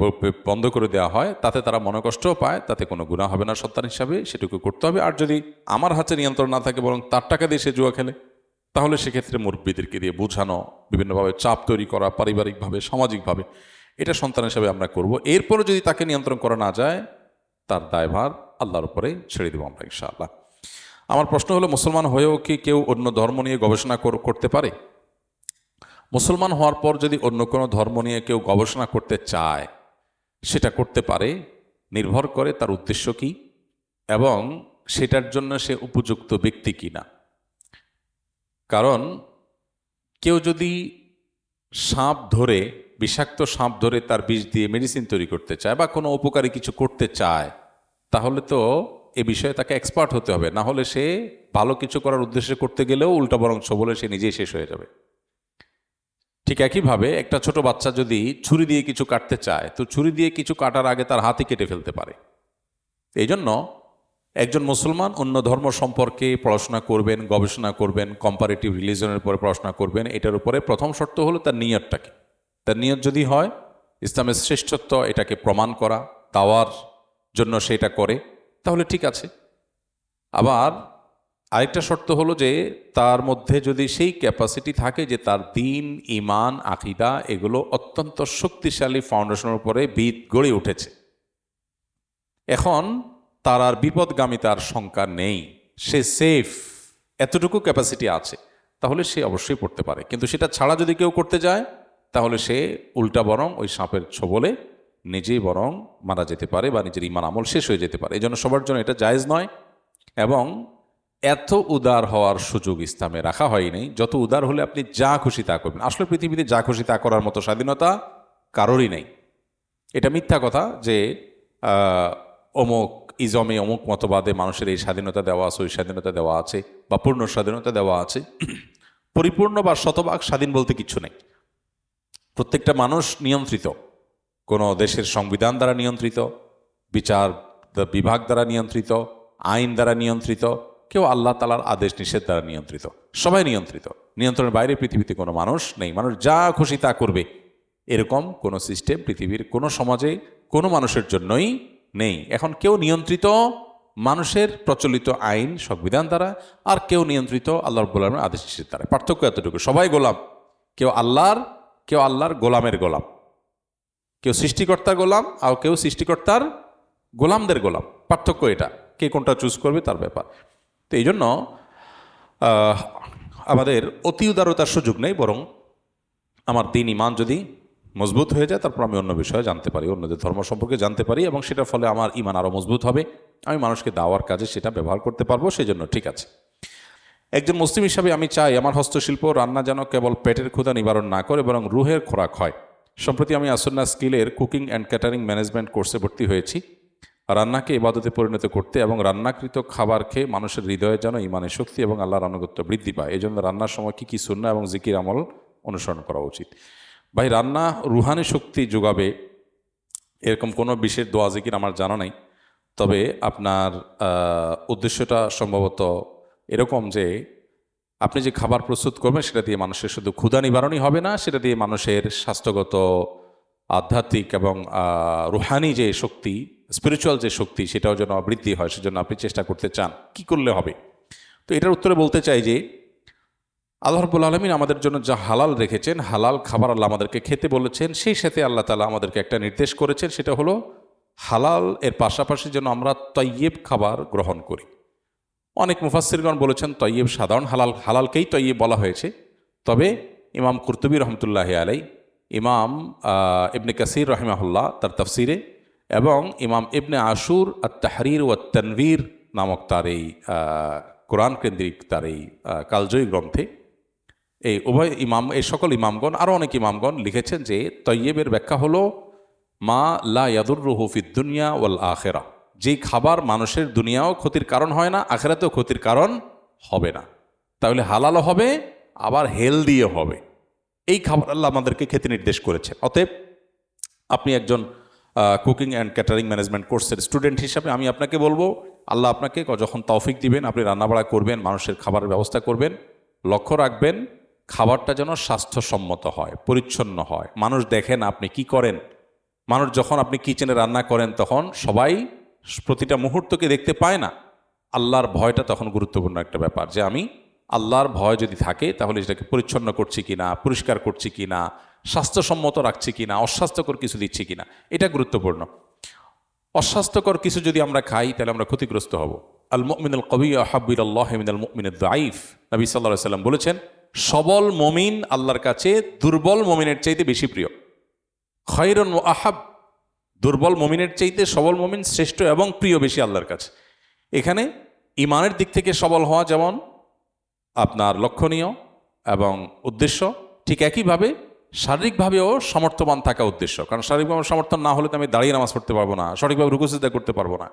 বন্ধ করে দেওয়া হয়, তাতে তারা মনোকষ্টও পায়, তাতে কোনো গুনাহ হবে না সন্তান হিসাবে, সেটুকু করতে হবে। আর যদি আমার হাতে নিয়ন্ত্রণ না থাকে, বরং তার টাকা দিয়ে সে জুয়া খেলে, তাহলে সেক্ষেত্রে মুরব্বিদেরকে দিয়ে বোঝানো, বিভিন্নভাবে চাপ তৈরি করা, পারিবারিকভাবে সামাজিকভাবে, এটা সন্তান হিসাবে আমরা করব। এরপরে যদি তাকে নিয়ন্ত্রণ করা না যায়, তার দায়ভার আল্লাহর উপরে ছেড়ে দেবো আমরা ইনশাআল্লাহ। আমার প্রশ্ন হলো, মুসলমান হয়েও কি কেউ অন্য ধর্ম নিয়ে গবেষণা করতে পারে? মুসলমান হওয়ার পর যদি অন্য কোনো ধর্ম নিয়ে কেউ গবেষণা করতে চায়, সেটা করতে পারে, নির্ভর করে তার উদ্দেশ্য কি এবং সেটার জন্য সে উপযুক্ত ব্যক্তি কি না। কারণ কেউ যদি সাপ ধরে, বিষাক্ত সাপ ধরে তার বিষ দিয়ে মেডিসিন তৈরি করতে চায় বা কোনো উপকারী কিছু করতে চায়, তাহলে তো এ বিষয়ে তাকে এক্সপার্ট হতে হবে, না হলে সে ভালো কিছু করার উদ্দেশ্যে করতে গেলেও উল্টা বরং বলে সে নিজেই শেষ হয়ে যাবে। ঠিক একইভাবে একটা ছোট বাচ্চা যদি ছুরি দিয়ে কিছু কাটতে চায়, তো ছুরি দিয়ে কিছু কাটার আগে তার হাতই কেটে ফেলতে পারে। এই জন্য একজন মুসলমান অন্য ধর্ম সম্পর্কে পড়াশোনা করবেন, গবেষণা করবেন, কম্পারেটিভ রিলিজনের উপরে পড়াশোনা করবেন। এটার উপরে প্রথম শর্ত হলো তার নিয়তটাকে। তার নিয়ত যদি হয় ইসলামের শ্রেষ্ঠত্ব এটাকে প্রমাণ করা, দাওয়ার জন্য সেটা করে, তাহলে ঠিক আছে। আবার আরেকটা শর্ত হলো যে তার মধ্যে যদি সেই ক্যাপাসিটি থাকে যে তার দ্বীন, ঈমান, আকীদা এগুলো অত্যন্ত শক্তিশালী ফাউন্ডেশনের উপরে ভিত গড়ে উঠেছে। এখন তার আর বিপদগামিতার শঙ্কা নেই, সে সেফ, এতটুকু ক্যাপাসিটি আছে, তাহলে সে অবশ্যই পড়তে পারে। কিন্তু সেটা ছাড়া যদি কেউ করতে যায়, তাহলে সে উল্টা বরং ওই সাপের ছোবলে নিজেই বরং মারা যেতে পারে বা নিজের ইমান আমল শেষ হয়ে যেতে পারে। এই জন্য সবার জন্য এটা জায়েজ নয়, এবং এত উদার হওয়ার সুযোগ ইসলামে রাখা হয়নি। যত উদার হলে আপনি যা খুশি তা করবেন। আসলে পৃথিবীতে যা খুশি তা করার মতো স্বাধীনতা কারোরই নেই। এটা মিথ্যা কথা যে অমুক ইজমে অমুক মতবাদে মানুষের এই স্বাধীনতা দেওয়া আছে, ওই স্বাধীনতা দেওয়া আছে, বা পূর্ণ স্বাধীনতা দেওয়া আছে। পরিপূর্ণ বা শতভাগ স্বাধীন বলতে কিচ্ছু নেই। প্রত্যেকটা মানুষ নিয়ন্ত্রিত, কোনো দেশের সংবিধান দ্বারা নিয়ন্ত্রিত, বিচার বিভাগ দ্বারা নিয়ন্ত্রিত, আইন দ্বারা নিয়ন্ত্রিত, কেউ আল্লাহ তাআলার আদেশ নিষেধ দ্বারা নিয়ন্ত্রিত। সবাই নিয়ন্ত্রিত। নিয়ন্ত্রণের বাইরে পৃথিবীতে কোনো মানুষ নেই। মানুষ যা খুশি তা করবে, এরকম কোনো সিস্টেম পৃথিবীর কোনো সমাজে কোনো মানুষের জন্যই নেই। এখন কেউ নিয়ন্ত্রিত মানুষের প্রচলিত আইন সংবিধান দ্বারা, আর কেউ নিয়ন্ত্রিত আল্লাহ রাব্বুল আলামিনের আদেশ নিষেধ দ্বারা। পার্থক্য এতটুকু, সবাই গোলাম। কেউ আল্লাহর গোলামের গোলাম, কেউ সৃষ্টিকর্তার গোলাম, আর কেউ সৃষ্টিকর্তার গোলামদের গোলাম। পার্থক্য এটা, কে কোনটা চুজ করবে তার ব্যাপার। তো এই জন্য আমাদের অতি উদারতার সুযোগ নেই, বরং আমার দিন ইমান যদি মজবুত হয়ে যায়, তারপর আমি অন্য বিষয়ে জানতে পারি, অন্যদের ধর্ম সম্পর্কে জানতে পারি, এবং সেটার ফলে আমার ইমান আরও মজবুত হবে, আমি মানুষকে দাওয়ার কাজে সেটা ব্যবহার করতে পারবো, সেই জন্য ঠিক আছে। একজন মুসলিম হিসাবে আমি চাই আমার হস্তশিল্প রান্না যেন কেবল পেটের ক্ষুধা নিবারণ না করে, বরং রুহের খোরাক হয়। সম্প্রতি আমি আসন্না স্কিলের কুকিং অ্যান্ড ক্যাটারিং ম্যানেজমেন্ট কোর্সে ভর্তি হয়েছি, রান্নাকে ইবাদতে পরিণত করতে এবং রান্নাকৃত খাবার খেয়ে মানুষের হৃদয়ে যেন ইমানের শক্তি এবং আল্লাহর আনুগত্য বৃদ্ধি পায়। এই জন্য রান্নার সময় কী কী সুন্নাহ এবং জিকির আমল অনুসরণ করা উচিত। ভাই, রান্না রুহানি শক্তি যোগাবে এরকম কোনো বিশেষ দোয়া জিকির আমার জানা নেই। তবে আপনার উদ্দেশ্যটা সম্ভবত এরকম যে আপনি যে খাবার প্রস্তুত করবেন সেটা দিয়ে মানুষের শুধু ক্ষুধা নিবারণই হবে না, সেটা দিয়ে মানুষের স্বাস্থ্যগত, আধ্যাত্মিক এবং রুহানি যে শক্তি, স্পিরিচুয়াল যে শক্তি, সেটাও যেন বৃদ্ধি হয়। সেজন্য আপনি চেষ্টা করতে চান, কি করলে হবে? তো এটার উত্তরে বলতে চাই যে আল্লাহ রাব্বুল আলামিন আমাদের জন্য যা হালাল রেখেছেন, হালাল খাবার আল্লাহ আমাদেরকে খেতে বলেছেন, সেই সাথে আল্লাহ তাআলা আমাদেরকে একটা নির্দেশ করেছেন, সেটা হলো হালাল এর পাশাপাশি যেন আমরা তয়্যিব খাবার গ্রহণ করি। অনেক মুফাসসিরগণ বলেছেন তয়্যিব সাধারণ হালালকেই তয়্যিব বলা হয়েছে। তবে ইমাম কুরতুবী রহমতুল্লাহি আলাইহি, ইমাম ইবনে কাসির রাহিমাহুল্লাহ তার তাফসিরে, এবং ইমাম ইবনে আশুর আত-তাহরির ওয়া তানভীর নামক তার এই কোরআন কেন্দ্রিক তার এই কালজয়ী গ্রন্থে এই উভয় ইমাম, এই সকল ইমামগণ, আরও অনেক ইমামগণ লিখেছেন যে তয়্যিবের ব্যাখ্যা হলো মা লা ইয়াদুররুহু ফিদ দুনিয়া ওয়াল আখিরা, যেই খাবার মানুষের দুনিয়াও ক্ষতির কারণ হয় না, আখিরাতেও ক্ষতির কারণ হবে না। তাহলে হালালও হবে, আবার হেলদিও হবে। এই খাবার আল্লাহ আমাদেরকে খেতে নির্দেশ করেছেন। অতএব আপনি একজন কুকিং অ্যান্ড ক্যাটারিং ম্যানেজমেন্ট কোর্সের স্টুডেন্ট হিসাবে আমি আপনাকে বলবো, আল্লাহ আপনাকে যখন তৌফিক দিবেন, আপনি রান্নাবাড়া করবেন, মানুষের খাবারের ব্যবস্থা করবেন, লক্ষ্য রাখবেন খাবারটা যেন স্বাস্থ্যসম্মত হয়, পরিচ্ছন্ন হয়, মানুষ দেখেন আপনি কি করেন। মানুষ যখন আপনি কিচেনে রান্না করেন, তখন সবাই প্রতিটা মুহূর্তকে দেখতে পায় না। আল্লাহর ভয়টা তখন গুরুত্বপূর্ণ একটা ব্যাপার, যে আমি আল্লাহর ভয় যদি থাকে, তাহলে এটাকে পরিচ্ছন্ন করছি কিনা, পরিষ্কার করছি কিনা, স্বাস্থ্যসম্মত রাখছি কিনা, অস্বাস্থ্যকর কিছু দিচ্ছি কিনা, এটা গুরুত্বপূর্ণ। অস্বাস্থ্যকর কিছু যদি আমরা খাই, তাহলে আমরা ক্ষতিগ্রস্ত হব। আল মুমিনুল কবিয়্যু আহাব্বু ইলাল্লাহি মিনাল মুমিনিদ যায়ীফ, নবী সাল্লাল্লাহু আলাইহি ওয়াসাল্লাম বলেছেন, সবল মুমিন আল্লাহর কাছে দুর্বল মুমিনের চাইতে বেশি প্রিয়। খায়রুন ওয়া আহাব, দুর্বল মুমিনের চাইতে সবল মুমিন শ্রেষ্ঠ এবং প্রিয় বেশি আল্লাহর কাছে। এখানে ইমানের দিক থেকে সবল হওয়া যেমন আপনার লক্ষণীয় এবং উদ্দেশ্য, ঠিক একইভাবে শারীরিকভাবেও সমর্থবান থাকা উদ্দেশ্য। কারণ শারীরিকভাবে সমর্থন না হলে তো আমি দাঁড়িয়ে নামাজ পড়তে পারবো না, সঠিকভাবে রুকু সিজদা করতে পারবো না।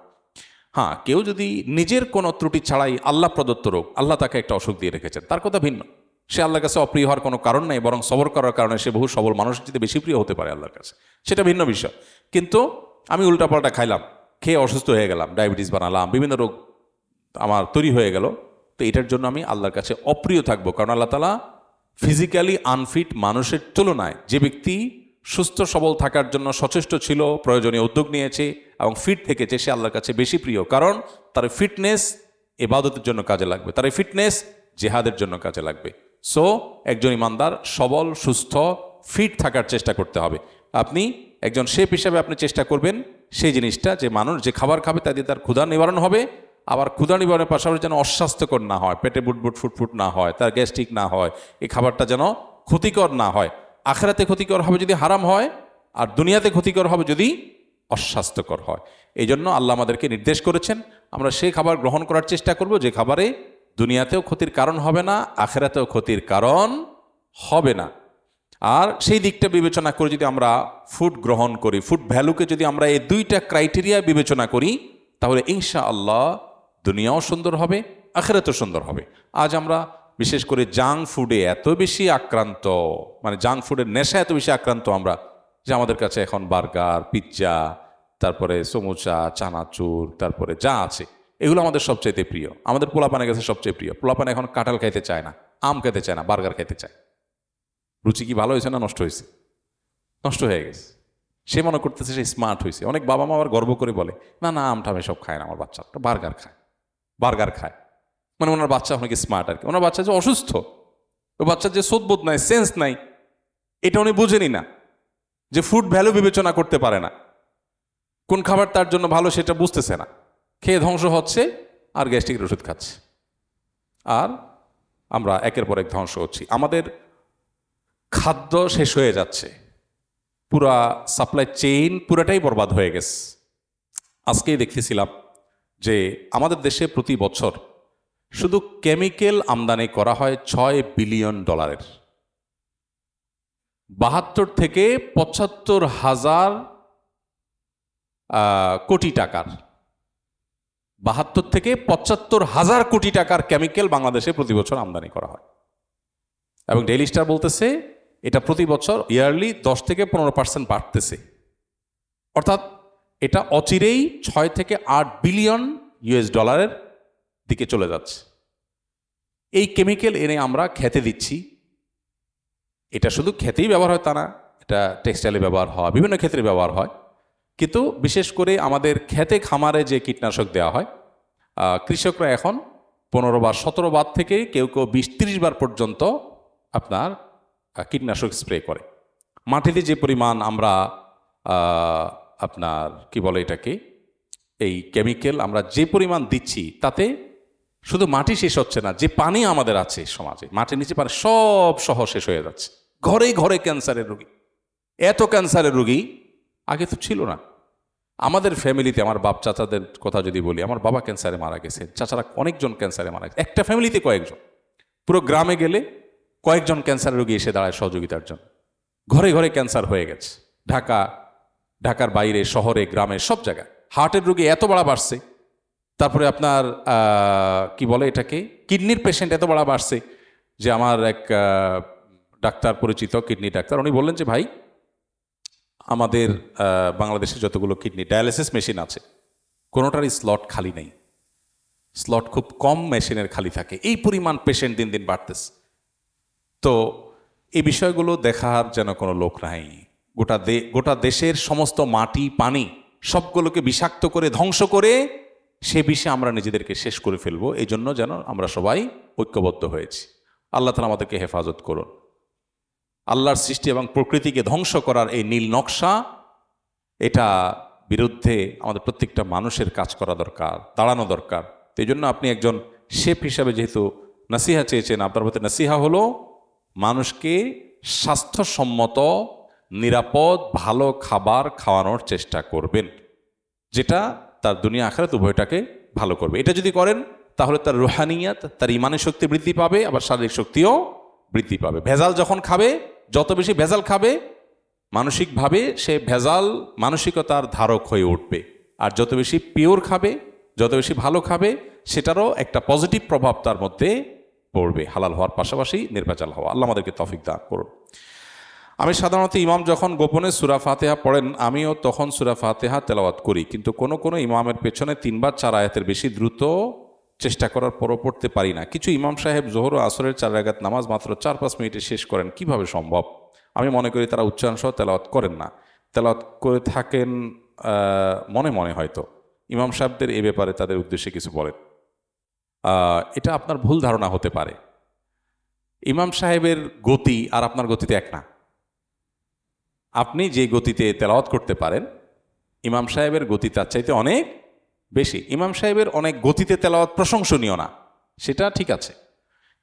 হ্যাঁ, কেউ যদি নিজের কোনো ত্রুটি ছাড়াই আল্লাহ প্রদত্ত রোগ, আল্লাহ তাকে একটা অসুখ দিয়ে রেখেছেন, তার কথা ভিন্ন। সে আল্লাহর কাছে অপ্রিয় হওয়ার কোনো কারণ নেই, বরং সবর করার কারণে সে বহু সবল মানুষের চেয়ে বেশি প্রিয় হতে পারে আল্লাহর কাছে, সেটা ভিন্ন বিষয়। কিন্তু আমি উল্টাপাল্টা খাইলাম, খেয়ে অসুস্থ হয়ে গেলাম, ডায়াবেটিস বানালাম, বিভিন্ন রোগ আমার তৈরি হয়ে গেল, তো এটার জন্য আমি আল্লাহর কাছে অপ্রিয় থাকবো। কারণ আল্লাহ তাআলা ফিজিক্যালি আনফিট মানুষের তুলনায় যে ব্যক্তি সুস্থ সবল থাকার জন্য সচেষ্ট ছিল, প্রয়োজনীয় উদ্যোগ নিয়েছে এবং ফিট থেকেছে, সে আল্লাহর কাছে বেশি প্রিয়। কারণ তার ফিটনেস ইবাদতের জন্য কাজে লাগবে, তার ফিটনেস জিহাদের জন্য কাজে লাগবে। সো একজন ইমানদার সবল, সুস্থ, ফিট থাকার চেষ্টা করতে হবে। আপনি একজন শেফ হিসাবে আপনি চেষ্টা করবেন সেই জিনিসটা, যে মানুষ যে খাবার খাবে তা দিয়ে তার ক্ষুধা নিবারণ হবে, আবার ক্ষুধা নিবারণের পাশাপাশি যেন অস্বাস্থ্যকর না হয়, পেটে বুটবুট ফুটফুট না হয়, তার গ্যাস্ট্রিক না হয়, এই খাবারটা যেন ক্ষতিকর না হয়। আখিরাতে ক্ষতিকর হবে যদি হারাম হয়, আর দুনিয়াতে ক্ষতিকর হবে যদি অস্বাস্থ্যকর হয়। এই জন্য আল্লাহ আমাদেরকে নির্দেশ করেছেন আমরা সেই খাবার গ্রহণ করার চেষ্টা করব যে খাবারে দুনিয়াতেও ক্ষতির কারণ হবে না, আখিরাতেও ক্ষতির কারণ হবে না। আর সেই দিকটা বিবেচনা করে যদি আমরা ফুড গ্রহণ করি, ফুড ভ্যালুকে যদি আমরা এই দুইটা ক্রাইটেরিয়া বিবেচনা করি, তাহলে ইনশাআল্লাহ দুনিয়াও সুন্দর হবে, আখিরাতও সুন্দর হবে। আজ আমরা বিশেষ করে জাঙ্ক ফুডে এত বেশি আক্রান্ত, মানে জাঙ্ক ফুডের নেশা এত বেশি আক্রান্ত আমরা, যে আমাদের কাছে এখন বার্গার, পিৎজা, তারপরে সমোসা, চানাচুর, তারপরে যা আছে এগুলো আমাদের সবচেয়ে প্রিয়। আমাদের পোলাপানের কাছে সবচেয়ে প্রিয়। পোলাপানে এখন কাঁঠাল খাইতে চায় না, আম খেতে চায় না, বার্গার খেতে চায়। রুচি কি ভালো হয়েছে না নষ্ট হয়েছে? নষ্ট হয়ে গেছে। সে মনে করতেছে সে স্মার্ট হয়েছে। অনেক বাবা মা আবার গর্ব করে বলে, না না আমটা আমি সব খায় না, আমার বাচ্চা বার্গার খায়, বার্গার খায়। মানে ওনার বাচ্চা অনেকে স্মার্ট আর কি। ওনার বাচ্চা যে অসুস্থ, ও বাচ্চার যে সোদবোধ নাই, সেন্স নাই, এটা উনি বুঝেনি না, যে ফুড ভ্যালু বিবেচনা করতে পারে না, কোন খাবার তার জন্য ভালো সেটা বুঝতেছে না, খেয়ে ধ্বংস হচ্ছে আর গ্যাস্ট্রিকের ওষুধ খাচ্ছে, আর আমরা একের পর এক ধ্বংস হচ্ছি। আমাদের খাদ্য শেষ হয়ে যাচ্ছে, পুরা সাপ্লাই চেইন পুরাটাই বরবাদ হয়ে গেছে। আজকেই দেখতেছিলাম যে আমাদের দেশে প্রতি বছর শুধু কেমিক্যাল আমদানি করা হয় $6 বিলিয়ন, 72 থেকে 75,000 কোটি টাকার, 72 থেকে 75,000 কোটি টাকার কেমিক্যাল বাংলাদেশে প্রতি বছর আমদানি করা হয়। এবং ডেইলি স্টার বলতেছে এটা প্রতি বছর ইয়ারলি 10 থেকে 15% বাড়তেছে। অর্থাৎ এটা অচিরেই 6 থেকে 8 বিলিয়ন US ডলারের দিকে চলে যাচ্ছে। এই কেমিক্যাল এনে আমরা খেতে দিচ্ছি। এটা শুধু খেতেই ব্যবহার হয় তা না, এটা টেক্সটাইলে ব্যবহার হয়, বিভিন্ন ক্ষেত্রে ব্যবহার হয়। কিন্তু বিশেষ করে আমাদের খেতে খামারে যে কীটনাশক দেওয়া হয়, কৃষকরা এখন 15 বার 17 বার থেকে কেউ কেউ 20-30 বার পর্যন্ত আপনার কীটনাশক স্প্রে করে। মাটিতে যে পরিমাণ আমরা আপনার কি বলে এটাকে, এই কেমিক্যাল আমরা যে পরিমাণ দিচ্ছি, তাতে শুধু মাটি শেষ হচ্ছে না, যে পানি আমাদের আছে সমাজে, মাটির নিচে পানি সব সহ শেষ হয়ে যাচ্ছে। ঘরে ঘরে ক্যান্সারের রোগী, এত ক্যান্সারের রোগী আগে তো ছিল না। আমাদের ফ্যামিলিতে আমার বাপ চাচাদের কথা যদি বলি, আমার বাবা ক্যান্সারে মারা গেছে, চাচারা অনেকজন ক্যান্সারে মারা গেছে, একটা ফ্যামিলিতে কয়েকজন। পুরো গ্রামে গেলে কয়েকজন ক্যান্সারের রোগী এসে দাঁড়ায় সহযোগিতার জন্য। ঘরে ঘরে ক্যান্সার হয়ে গেছে, ঢাকার বাইরে, শহরে, গ্রামে, সব জায়গায়। হার্টের রোগী এত বাড়ছে, তারপরে আপনার কি বলে এটাকে, কিডনির পেশেন্ট এত বাড়ছে যে আমার এক ডাক্তার পরিচিত, কিডনি ডাক্তার, উনি বললেন যে ভাই আমাদের বাংলাদেশে যতগুলো কিডনি ডায়ালিসিস মেশিন আছে কোনোটারই স্লট খালি নেই, স্লট খুব কম মেশিনের খালি থাকে, এই পরিমাণ পেশেন্ট দিন দিন বাড়তেছে। তো এই বিষয়গুলো দেখার যেন কোনো লোক নাই। গোটা দেশের সমস্ত মাটি পানি সবগুলোকে বিষাক্ত করে ধ্বংস করে সে বিষে আমরা নিজেদেরকে শেষ করে ফেলবো। এই জন্য যেন আমরা সবাই ঐক্যবদ্ধ হয়েছি। আল্লাহ তাআলা আমাদেরকে হেফাজত করুন। আল্লাহর সৃষ্টি এবং প্রকৃতিকে ধ্বংস করার এই নীল নকশা, এটা বিরুদ্ধে আমাদের প্রত্যেকটা মানুষের কাজ করা দরকার, দাঁড়ানো দরকার। তো এই জন্য আপনি একজন শেফ হিসাবে যেহেতু নাসিহা চেয়েছেন, আপনার প্রতি নাসিহা হলো মানুষকে স্বাস্থ্যসম্মত, নিরাপদ, ভালো খাবার খাওয়ানোর চেষ্টা করবেন, যেটা তার দুনিয়া আখিরাত উভয়টাকে ভালো করবে। এটা যদি করেন তাহলে তার রুহানিয়াত, তার ইমানের শক্তি বৃদ্ধি পাবে, আবার শারীরিক শক্তিও বৃদ্ধি পাবে। ভেজাল যখন খাবে, যত বেশি ভেজাল খাবে মানসিকভাবে সে ভেজাল মানসিকতার ধারক হয়ে উঠবে। আর যত বেশি পিওর খাবে, যত বেশি ভালো খাবে, সেটারও একটা পজিটিভ প্রভাব তার মধ্যে পড়বে, হালাল হওয়ার পাশাপাশি নির্ভেজাল হওয়া। আল্লাহ আমাদেরকে তৌফিক দান করুন। আমি সাধারণত ইমাম যখন গোপনে সূরা ফাতিহা পড়েন, আমিও তখন সূরা ফাতিহা তেলাওয়াত করি, কিন্তু কোনো কোনো ইমামের পেছনে 3 বা 4 আয়াতের বেশি দ্রুত চেষ্টা করার পরও পড়তে পারি না। কিছু ইমাম সাহেব জোহর ও আসরের 4 রাকাত নামাজ মাত্র 4-5 মিনিটে শেষ করেন, কিভাবে সম্ভব? আমি মনে করি তারা উচ্চারণ সহ তেলাওয়াত করেন না, তেলাওয়াত করে থাকেন মনে মনে। হয়তো ইমাম সাহেবদের এ ব্যাপারে তাদের উদ্দেশ্যে কিছু বলেন, এটা আপনার ভুল ধারণা হতে পারে। ইমাম সাহেবের গতি আর আপনার গতিতে এক না। আপনি যে গতিতে তেলাওয়াত করতে পারেন, ইমাম সাহেবের গতি তার চাইতে অনেক বেশি। ইমাম সাহেবের অনেক গতিতে তেলাওয়াত প্রশংসনীয় না, সেটা ঠিক আছে,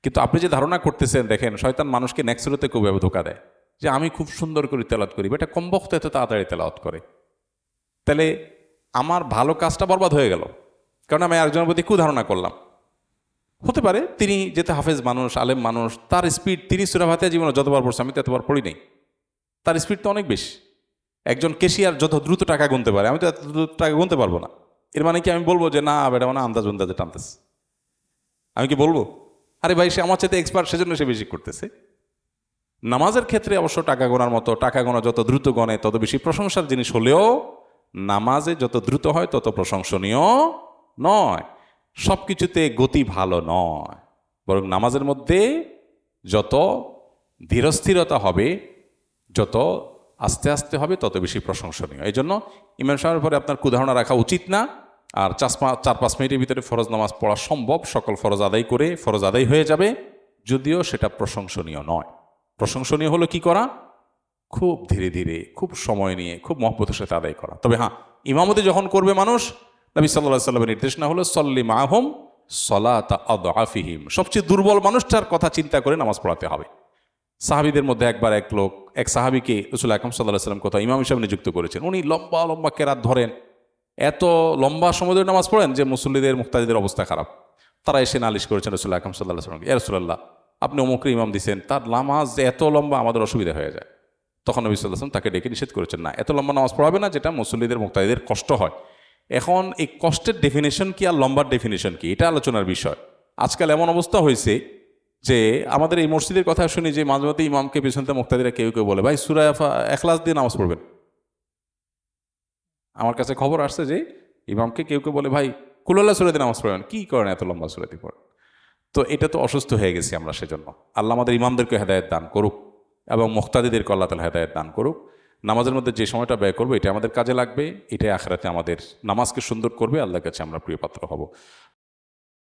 কিন্তু আপনি যে ধারণা করতেছেন, দেখেন শয়তান মানুষকে নেক্সুরতে খুবভাবে ধোকা দেয় যে আমি খুব সুন্দর করে তেলাওয়াত করি, এটা কমবক্ত এত তাড়াতাড়ি তেলাওয়াত করে, তাহলে আমার ভালো কাজটা বরবাদ হয়ে গেল, কারণ আমি একজনের প্রতি কুধারণা করলাম। হতে পারে তিনি যেতে হাফেজ মানুষ, আলেম মানুষ, তার স্পিড, তিনি সূরা ফাতিহা জীবনে যতবার পড়ছে, আমি তো এতবার পড়ি নাই, তার স্পিড তো অনেক বেশি। একজন কেশিয়ার যত দ্রুত টাকা গুনতে পারে, আমি তো এত দ্রুত টাকা গুনতে পারবো না। এর মানে কি আমি বলবো যে না বেটা মানে আন্দাজ আন্দাজে টানতেছে? আমি কি বলবো আরে ভাই সে আমার চাইতে এক্সপার্ট, সেজন্য সে বেশি করতেছে? নামাজের ক্ষেত্রে অবশ্য টাকা গোনার মতো, টাকা গোনা যত দ্রুত গণে তত বেশি প্রশংসার জিনিস হলেও নামাজে যত দ্রুত হয় তত প্রশংসনীয় নয়। সব কিছুতে গতি ভালো নয়, বরং নামাজের মধ্যে যত ধীরস্থিরতা হবে, যত আস্তে আস্তে হবে, তত বেশি প্রশংসনীয়। এই জন্য ইমাম সাহেবের পরে আপনার কুধারণা রাখা উচিত না। আর 4-5 মিনিটের ভিতরে ফরজ নামাজ পড়া সম্ভব, সকল ফরজ আদায় করে ফরজ আদায় হয়ে যাবে, যদিও সেটা প্রশংসনীয় নয়। প্রশংসনীয় হলো কি করা? খুব ধীরে ধীরে, খুব সময় নিয়ে, খুব মহব্বতের সাথে আদায় করা। তবে হ্যাঁ, ইমামতি যখন করবে মানুষ, নবী সাল্লাল্লাহু আলাইহি ওয়াসাল্লামের নির্দেশনা হলো সল্লি মাহুম সলাতা আদআফিহিম, সবচেয়ে দুর্বল মানুষটার কথা চিন্তা করে নামাজ পড়াতে হবে। সাহাবীদের মধ্যে একবার এক সাহাবীকে রাসূল আকরাম সাল্লাল্লাহু আলাইহি ওয়াসাল্লাম কোথাও ইমাম হিসেবে নিযুক্ত করেছেন। উনি লম্বা লম্বা কেরাত ধরেন, এত লম্বা সময় ধরে নামাজ পড়েন যে মুসল্লিদের, মুক্তাদিদের অবস্থা খারাপ। তারা এসে নালিশ করেছেন রাসূল আকরাম সাল্লাল্লাহু আলাইহি ওয়াসাল্লামকে, ইয়া রাসূলুল্লাহ, আপনি অমুকরে ইমাম দিয়েছেন, তার নামাজ এত লম্বা, আমাদের অসুবিধা হয়ে যায়। তখন নবী সাল্লাল্লাহু আলাইহি ওয়াসাল্লাম তাকে ডেকে নিষেধ করেছেন, না, এত লম্বা নামাজ পড়াবে না যেটা মুসল্লিদের, মুক্তাদিদের কষ্ট হয়। এখন এই কষ্টের ডেফিনেশন কি আর লম্বার ডেফিনেশন কি, এটা আলোচনার বিষয়। আজকাল এমন অবস্থা হয়েছে যে আমাদের এই মসজিদের কথা শুনি যে মাঝে মধ্যে ইমামকে পেছনতে মুক্তাদিরা কেউ কেউ বলে, ভাই সূরা ইখলাস দিয়ে নামাজ পড়বেন। আমার কাছে খবর আসছে যে ইমামকে কেউ কেউ বলে, ভাই কুল আল্লাহ সূরা দিয়ে নামাজ পড়বেন। কি করেন এত লম্বা সূরা দিয়ে পড়েন? তো এটা তো অসুস্থ হয়ে গেছি আমরা। সেজন্য আল্লাহ আমাদের ইমামদেরকে হেদায়েত দান করুক এবং মুক্তাদিদেরকে আল্লাহ তাআলা হেদায়েত দান করুক। নামাজের মধ্যে যে সময়টা ব্যয় করবো এটা আমাদের কাজে লাগবে, এটাই আখিরাতে আমাদের নামাজকে সুন্দর করবে, আল্লাহর কাছে আমরা প্রিয় পাত্র হব।